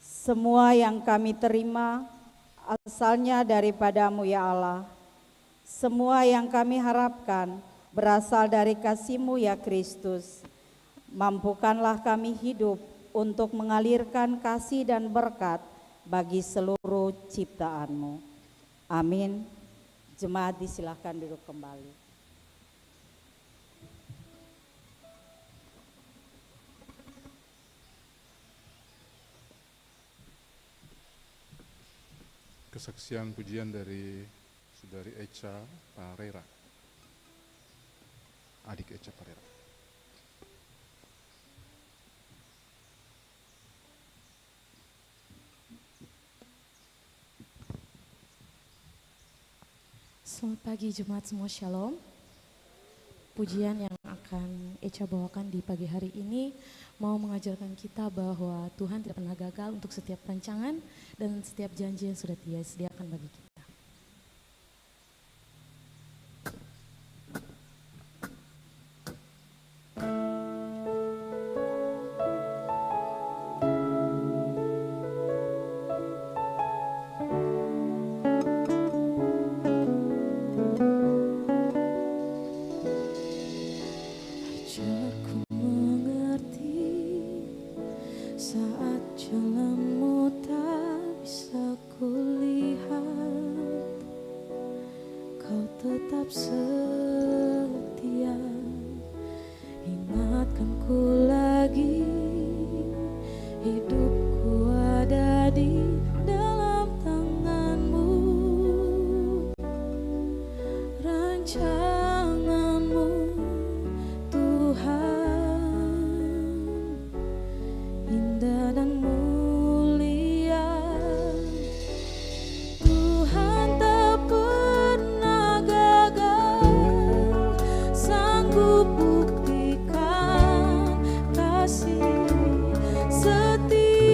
Semua yang kami terima asalnya daripada-Mu ya Allah. Semua yang kami harapkan berasal dari kasih-Mu ya Kristus. Mampukanlah kami hidup untuk mengalirkan kasih dan berkat bagi seluruh ciptaan-Mu. Amin. Jemaat disilahkan duduk kembali. Kesaksian pujian dari Saudari Echa Parera, adik Echa Parera. Selamat pagi jemaat semua, Shalom. Pujian yang akan Echa bawakan di pagi hari ini mau mengajarkan kita bahwa Tuhan tidak pernah gagal untuk setiap rancangan dan setiap janji yang sudah Dia sediakan bagi kita. Buktikan kasih setia.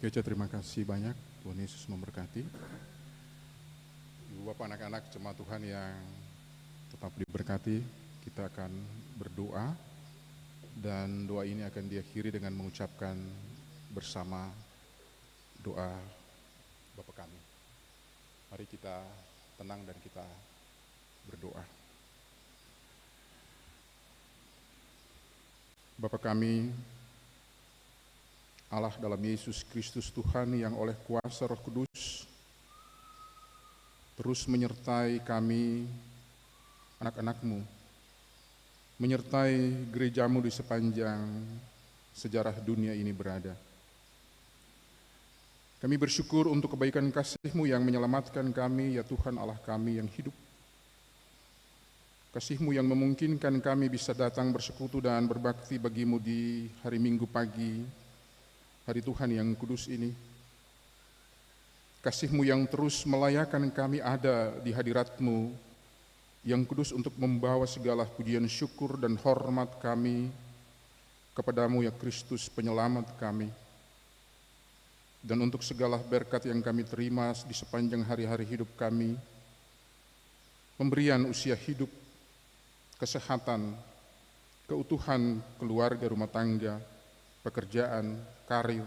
Oke, terima kasih banyak. Tuhan Yesus memberkati. Ibu Bapak, anak-anak jemaat Tuhan yang tetap diberkati, kita akan berdoa dan doa ini akan diakhiri dengan mengucapkan bersama doa Bapa kami. Mari kita tenang dan kita berdoa. Bapa kami, Allah dalam Yesus Kristus Tuhan yang oleh kuasa Roh Kudus terus menyertai kami, anak-anak-Mu, menyertai gereja-Mu di sepanjang sejarah dunia ini berada. Kami bersyukur untuk kebaikan kasih-Mu yang menyelamatkan kami, ya Tuhan Allah kami yang hidup. Kasih-Mu yang memungkinkan kami bisa datang bersekutu dan berbakti bagi-Mu di hari Minggu pagi, hari Tuhan yang kudus ini. Kasih-Mu yang terus melayakan kami ada di hadirat-Mu yang kudus untuk membawa segala pujian syukur dan hormat kami kepada-Mu ya Kristus penyelamat kami. Dan untuk segala berkat yang kami terima di sepanjang hari-hari hidup kami, pemberian usia hidup, kesehatan, keutuhan keluarga rumah tangga, pekerjaan, karir,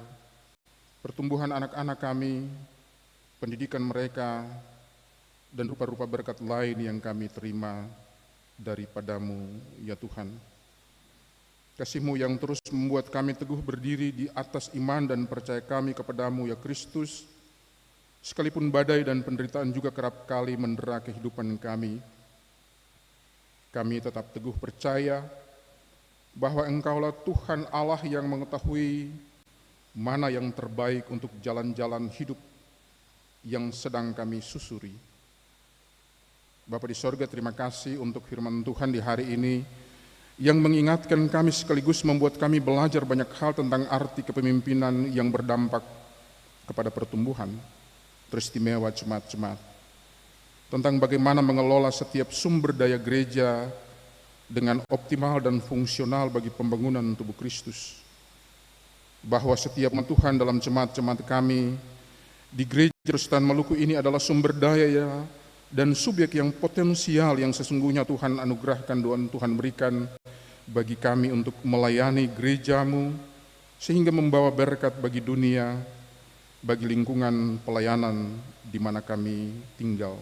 pertumbuhan anak-anak kami, pendidikan mereka, dan rupa-rupa berkat lain yang kami terima daripada-Mu ya Tuhan. Kasih-Mu yang terus membuat kami teguh berdiri di atas iman dan percaya kami kepada-Mu ya Kristus, sekalipun badai dan penderitaan juga kerap kali mendera kehidupan kami. Kami tetap teguh percaya bahwa Engkaulah Tuhan Allah yang mengetahui mana yang terbaik untuk jalan-jalan hidup yang sedang kami susuri. Bapa di sorga, terima kasih untuk firman Tuhan di hari ini yang mengingatkan kami sekaligus membuat kami belajar banyak hal tentang arti kepemimpinan yang berdampak kepada pertumbuhan teristimewa jemaat-jemaat, tentang bagaimana mengelola setiap sumber daya gereja dengan optimal dan fungsional bagi pembangunan tubuh Kristus. Bahwa setiap Tuhan dalam jemaat-jemaat kami di Gereja Kristen Maluku ini adalah sumber daya dan subjek yang potensial yang sesungguhnya Tuhan anugerahkan, Tuhan berikan bagi kami untuk melayani gereja-Mu sehingga membawa berkat bagi dunia, bagi lingkungan pelayanan di mana kami tinggal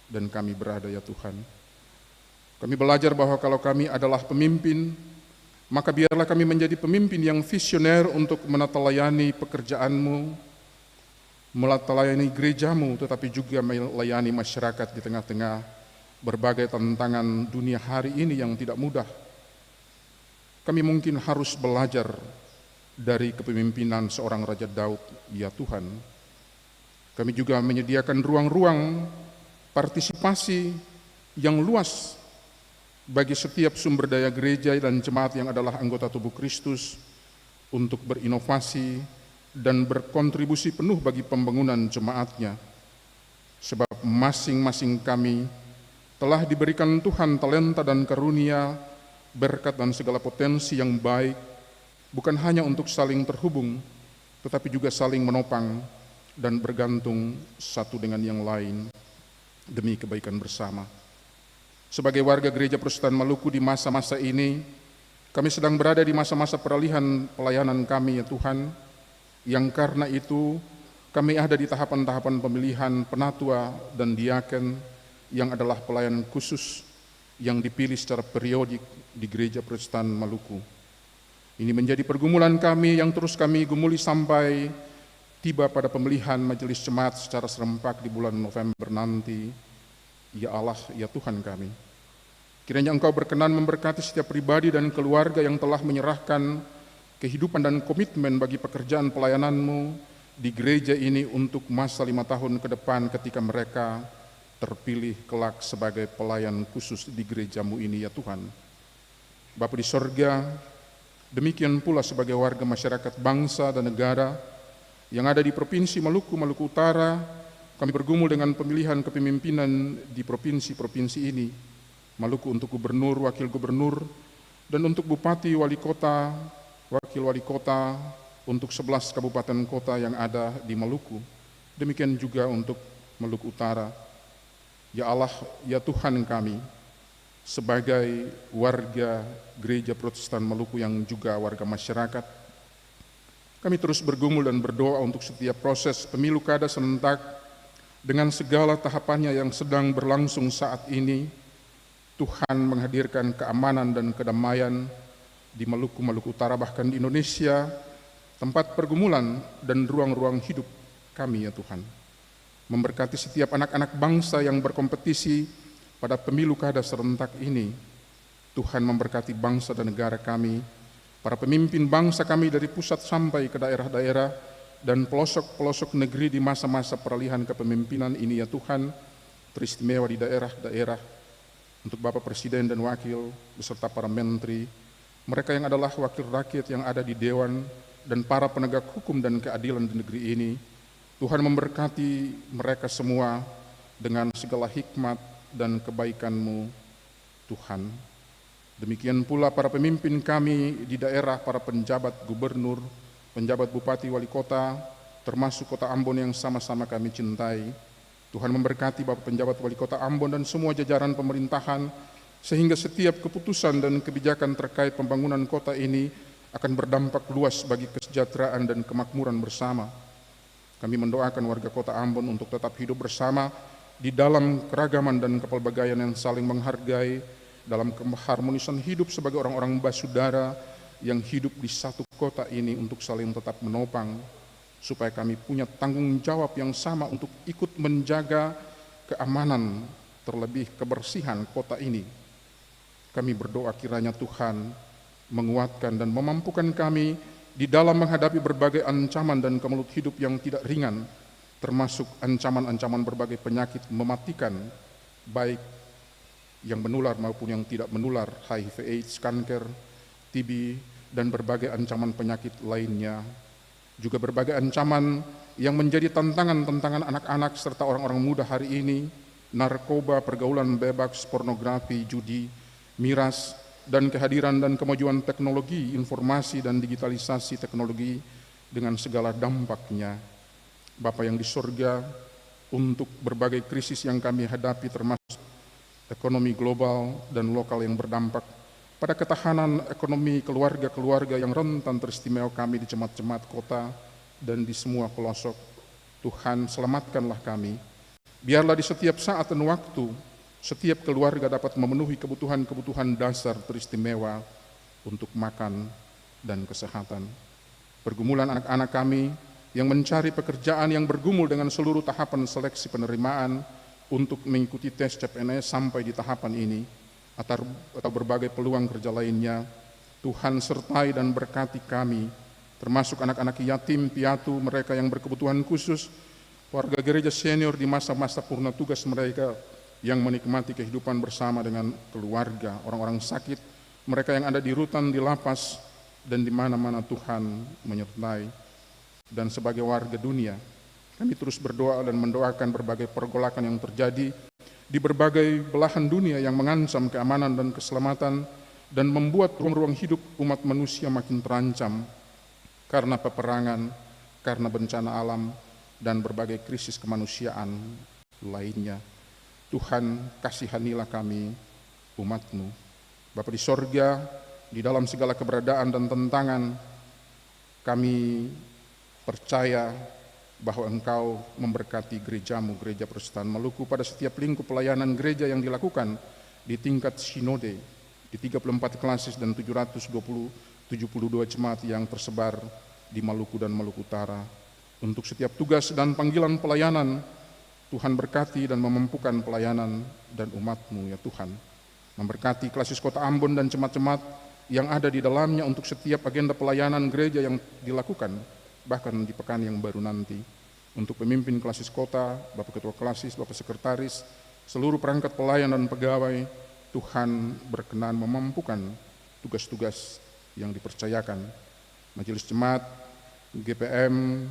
dan kami berada ya Tuhan. Kami belajar bahwa kalau kami adalah pemimpin, maka biarlah kami menjadi pemimpin yang visioner untuk menelayani pekerjaan-Mu, melayani gereja-Mu, tetapi juga melayani masyarakat di tengah-tengah berbagai tantangan dunia hari ini yang tidak mudah. Kami mungkin harus belajar dari kepemimpinan seorang Raja Daud ya Tuhan. Kami juga menyediakan ruang-ruang partisipasi yang luas bagi setiap sumber daya gereja dan jemaat yang adalah anggota tubuh Kristus untuk berinovasi dan berkontribusi penuh bagi pembangunan jemaatnya. Sebab masing-masing kami telah diberikan Tuhan talenta dan karunia, berkat dan segala potensi yang baik, bukan hanya untuk saling terhubung, tetapi juga saling menopang dan bergantung satu dengan yang lain demi kebaikan bersama. Sebagai warga Gereja Protestan Maluku di masa-masa ini, kami sedang berada di masa-masa peralihan pelayanan kami ya Tuhan, yang karena itu kami ada di tahapan-tahapan pemilihan penatua dan diaken yang adalah pelayan khusus yang dipilih secara periodik di Gereja Protestan Maluku. Ini menjadi pergumulan kami yang terus kami gumuli sampai tiba pada pemilihan majelis jemaat secara serempak di bulan November nanti. Ya Allah, ya Tuhan kami, kiranya Engkau berkenan memberkati setiap pribadi dan keluarga yang telah menyerahkan kehidupan dan komitmen bagi pekerjaan pelayanan-Mu di gereja ini untuk masa 5 tahun ke depan ketika mereka terpilih kelak sebagai pelayan khusus di gereja-Mu ini ya Tuhan. Bapa di sorga, demikian pula sebagai warga masyarakat bangsa dan negara yang ada di Provinsi Maluku, Maluku Utara, kami bergumul dengan pemilihan kepemimpinan di provinsi-provinsi ini, Maluku untuk gubernur, wakil gubernur, dan untuk bupati, wali kota, wakil wali kota, untuk 11 kabupaten kota yang ada di Maluku. Demikian juga untuk Maluku Utara. Ya Allah, ya Tuhan kami, sebagai warga Gereja Protestan Maluku yang juga warga masyarakat, kami terus bergumul dan berdoa untuk setiap proses pemilu kada serentak dengan segala tahapannya yang sedang berlangsung saat ini. Tuhan menghadirkan keamanan dan kedamaian di Maluku, Maluku Utara, bahkan di Indonesia, tempat pergumulan dan ruang-ruang hidup kami ya Tuhan. Memberkati setiap anak-anak bangsa yang berkompetisi pada pemilu kada serentak ini. Tuhan memberkati bangsa dan negara kami, para pemimpin bangsa kami dari pusat sampai ke daerah-daerah dan pelosok-pelosok negeri di masa-masa peralihan kepemimpinan ini ya Tuhan, teristimewa di daerah-daerah, untuk Bapak Presiden dan Wakil beserta para menteri, mereka yang adalah wakil rakyat yang ada di Dewan, dan para penegak hukum dan keadilan di negeri ini. Tuhan memberkati mereka semua dengan segala hikmat dan kebaikan-Mu, Tuhan. Demikian pula para pemimpin kami di daerah, para penjabat gubernur, penjabat bupati, wali kota, termasuk kota Ambon yang sama-sama kami cintai. Tuhan memberkati Bapak penjabat wali kota Ambon dan semua jajaran pemerintahan, sehingga setiap keputusan dan kebijakan terkait pembangunan kota ini akan berdampak luas bagi kesejahteraan dan kemakmuran bersama. Kami mendoakan warga kota Ambon untuk tetap hidup bersama di dalam keragaman dan kepelbagaian yang saling menghargai, dalam keharmonisan hidup sebagai orang-orang basudara yang hidup di satu kota ini untuk saling tetap menopang, supaya kami punya tanggung jawab yang sama untuk ikut menjaga keamanan, terlebih kebersihan kota ini. Kami berdoa kiranya Tuhan menguatkan dan memampukan kami di dalam menghadapi berbagai ancaman dan kemelut hidup yang tidak ringan, termasuk ancaman-ancaman berbagai penyakit mematikan, baik yang menular maupun yang tidak menular, HIV, AIDS, kanker, TB, dan berbagai ancaman penyakit lainnya. Juga berbagai ancaman yang menjadi tantangan-tantangan anak-anak serta orang-orang muda hari ini, narkoba, pergaulan bebas, pornografi, judi, miras, dan kehadiran dan kemajuan teknologi, informasi dan digitalisasi teknologi dengan segala dampaknya. Bapa yang di surga, untuk berbagai krisis yang kami hadapi termasuk ekonomi global dan lokal yang berdampak pada ketahanan ekonomi keluarga-keluarga yang rentan teristimewa kami di jemaat-jemaat kota dan di semua pelosok. Tuhan, selamatkanlah kami. Biarlah di setiap saat dan waktu setiap keluarga dapat memenuhi kebutuhan-kebutuhan dasar teristimewa untuk makan dan kesehatan. Pergumulan anak-anak kami yang mencari pekerjaan yang bergumul dengan seluruh tahapan seleksi penerimaan untuk mengikuti tes CPNS sampai di tahapan ini, atau berbagai peluang kerja lainnya, Tuhan sertai dan berkati kami, termasuk anak-anak yatim piatu, mereka yang berkebutuhan khusus, warga gereja senior di masa-masa purna tugas mereka, yang menikmati kehidupan bersama dengan keluarga, orang-orang sakit, mereka yang ada di rutan, di lapas, dan di mana-mana Tuhan menyertai. Dan sebagai warga dunia, kami terus berdoa dan mendoakan berbagai pergolakan yang terjadi di berbagai belahan dunia yang mengancam keamanan dan keselamatan dan membuat ruang-ruang hidup umat manusia makin terancam karena peperangan, karena bencana alam, dan berbagai krisis kemanusiaan lainnya. Tuhan, kasihanilah kami, umat-Mu. Bapa di sorga, di dalam segala keberadaan dan tentangan, kami percaya bahwa Engkau memberkati gereja-Mu, Gereja Protestan Maluku, pada setiap lingkup pelayanan gereja yang dilakukan di tingkat sinode, di 34 klasis dan 772 jemaat yang tersebar di Maluku dan Maluku Utara. Untuk setiap tugas dan panggilan pelayanan, Tuhan berkati dan memampukan pelayanan dan umat-Mu ya Tuhan. Memberkati klasis kota Ambon dan jemaat-jemaat yang ada di dalamnya untuk setiap agenda pelayanan gereja yang dilakukan, bahkan di pekan yang baru nanti. Untuk pemimpin klasis kota, Bapak Ketua Klasis, Bapak Sekretaris, seluruh perangkat pelayan dan pegawai, Tuhan berkenan memampukan tugas-tugas yang dipercayakan. Majelis Jemaat, GPM,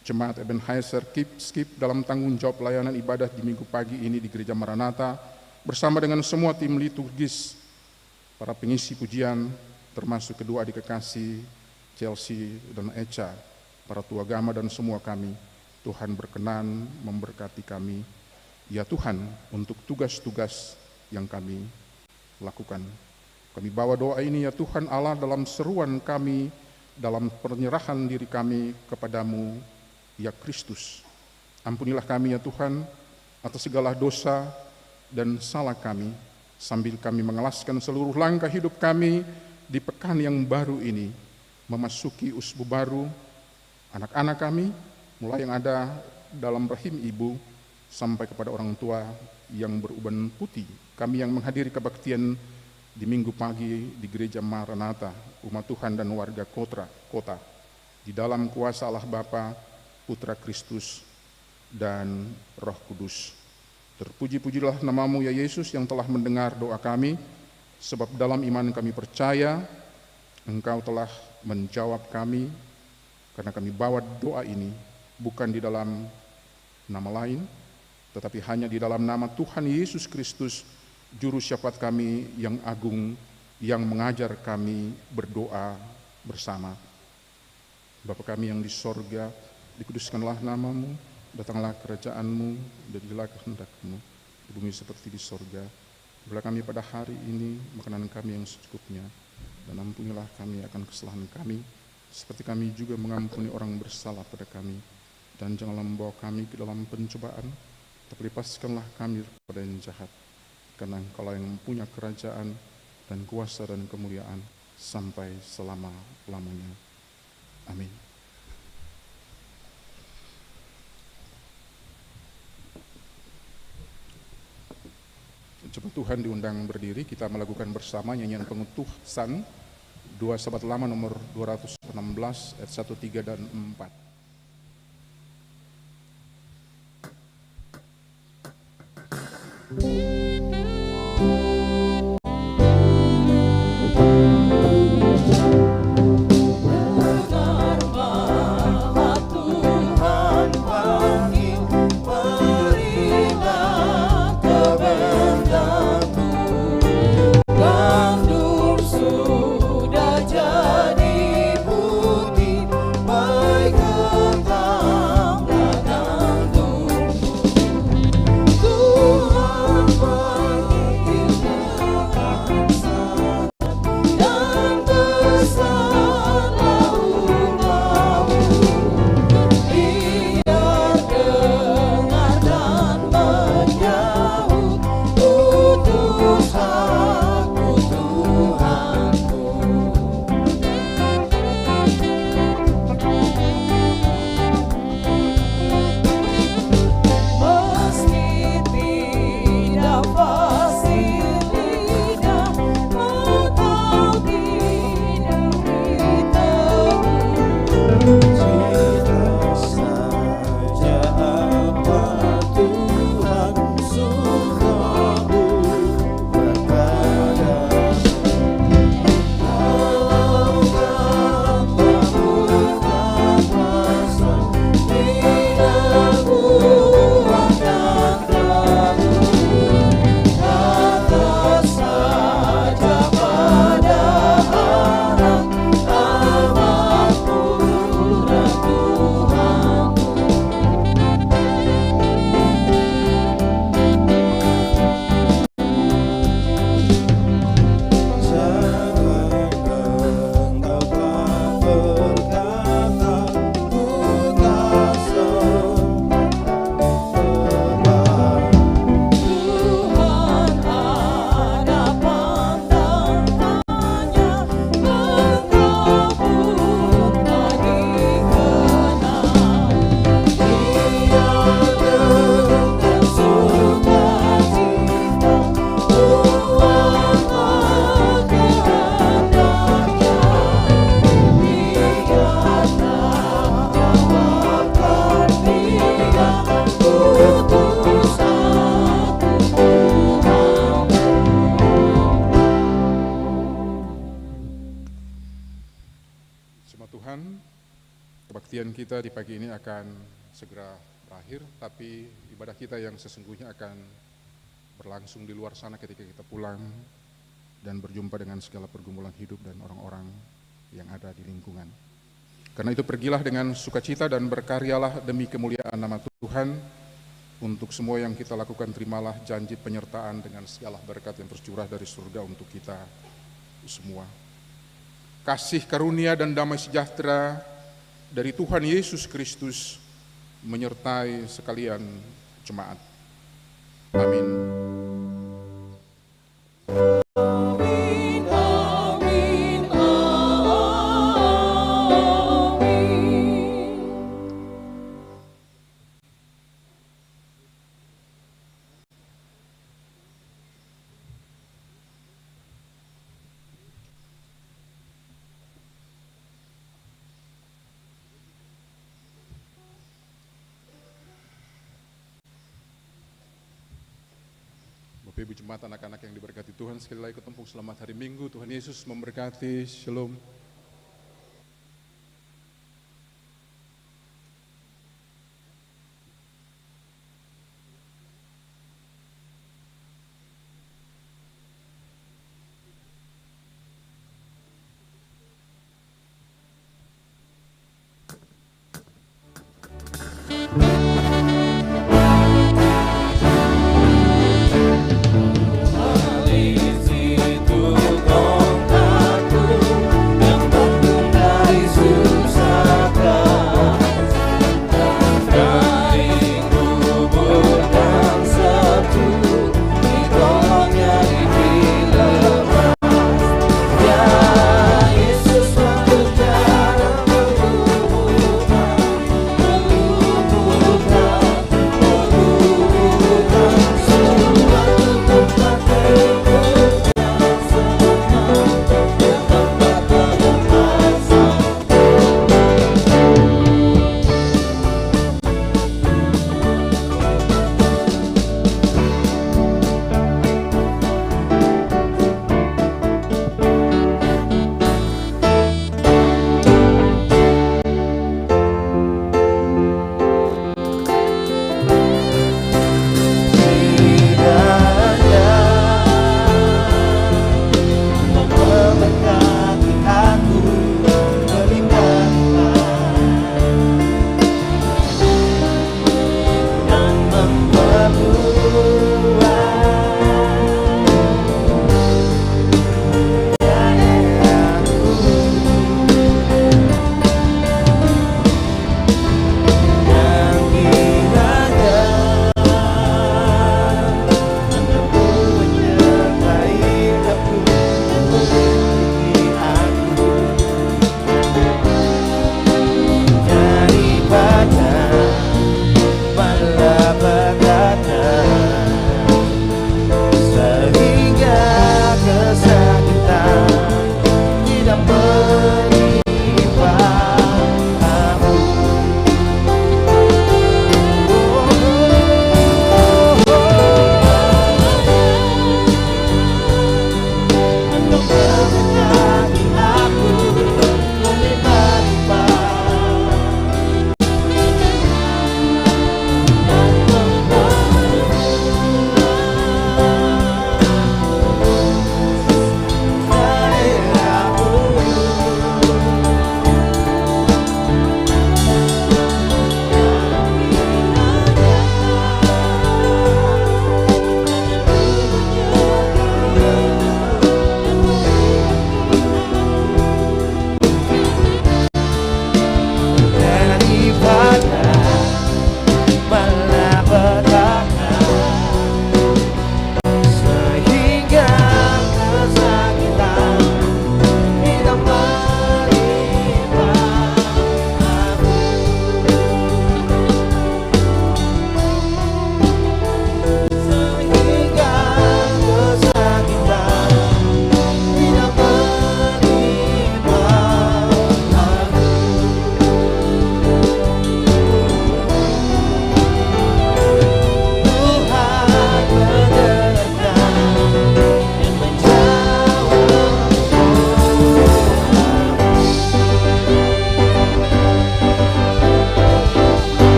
Jemaat Ebenezer, skip dalam tanggung jawab pelayanan ibadah di minggu pagi ini di Gereja Maranatha, bersama dengan semua tim liturgis, para pengisi pujian, termasuk kedua adik kekasih, Chelsea dan Echa, para tua agama dan semua kami, Tuhan berkenan memberkati kami, ya Tuhan, untuk tugas-tugas yang kami lakukan. Kami bawa doa ini ya Tuhan Allah dalam seruan kami, dalam penyerahan diri kami kepadamu, ya Kristus. Ampunilah kami ya Tuhan atas segala dosa dan salah kami, sambil kami mengelaskan seluruh langkah hidup kami di pekan yang baru ini, memasuki usbu baru, anak-anak kami, mulai yang ada dalam rahim ibu, sampai kepada orang tua yang beruban putih, kami yang menghadiri kebaktian di minggu pagi di Gereja Maranatha, umat Tuhan dan warga kota, di dalam kuasa Allah Bapa, Putra Kristus, dan Roh Kudus. Terpuji-pujilah namamu ya Yesus yang telah mendengar doa kami, sebab dalam iman kami percaya Engkau telah menjawab kami, karena kami bawa doa ini bukan di dalam nama lain, tetapi hanya di dalam nama Tuhan Yesus Kristus, Juru Syafaat kami yang agung, yang mengajar kami berdoa bersama. Bapa kami yang di sorga, dikuduskanlah namamu, datanglah kerajaanmu, jadilah kehendak-mu di bumi seperti di sorga. Berilah kami pada hari ini makanan kami yang secukupnya, dan ampunilah kami akan kesalahan kami, seperti kami juga mengampuni orang bersalah pada kami. Dan janganlah membawa kami ke dalam pencobaan, tapi lepaskanlah kami daripada yang jahat. Karena Engkaulah yang mempunyai kerajaan dan kuasa dan kemuliaan sampai selama-lamanya. Amin. Jemaat Tuhan diundang berdiri, kita melakukan bersama nyanyian pengutusan 2 Sahabat Lama nomor 216 ayat 1, 3, dan 4. Kebaktian kita di pagi ini akan segera berakhir, tapi ibadah kita yang sesungguhnya akan berlangsung di luar sana ketika kita pulang dan berjumpa dengan segala pergumulan hidup dan orang-orang yang ada di lingkungan. Karena itu pergilah dengan sukacita dan berkaryalah demi kemuliaan nama Tuhan. Untuk semua yang kita lakukan, terimalah janji penyertaan dengan segala berkat yang tercurah dari surga untuk kita semua. Kasih karunia dan damai sejahtera dari Tuhan Yesus Kristus menyertai sekalian jemaat. Amin. Amin, amin, amin. Bapak Ibu jemaat, anak-anak yang diberkati Tuhan, sekali lagi ketemu selamat hari Minggu. Tuhan Yesus memberkati. Shalom.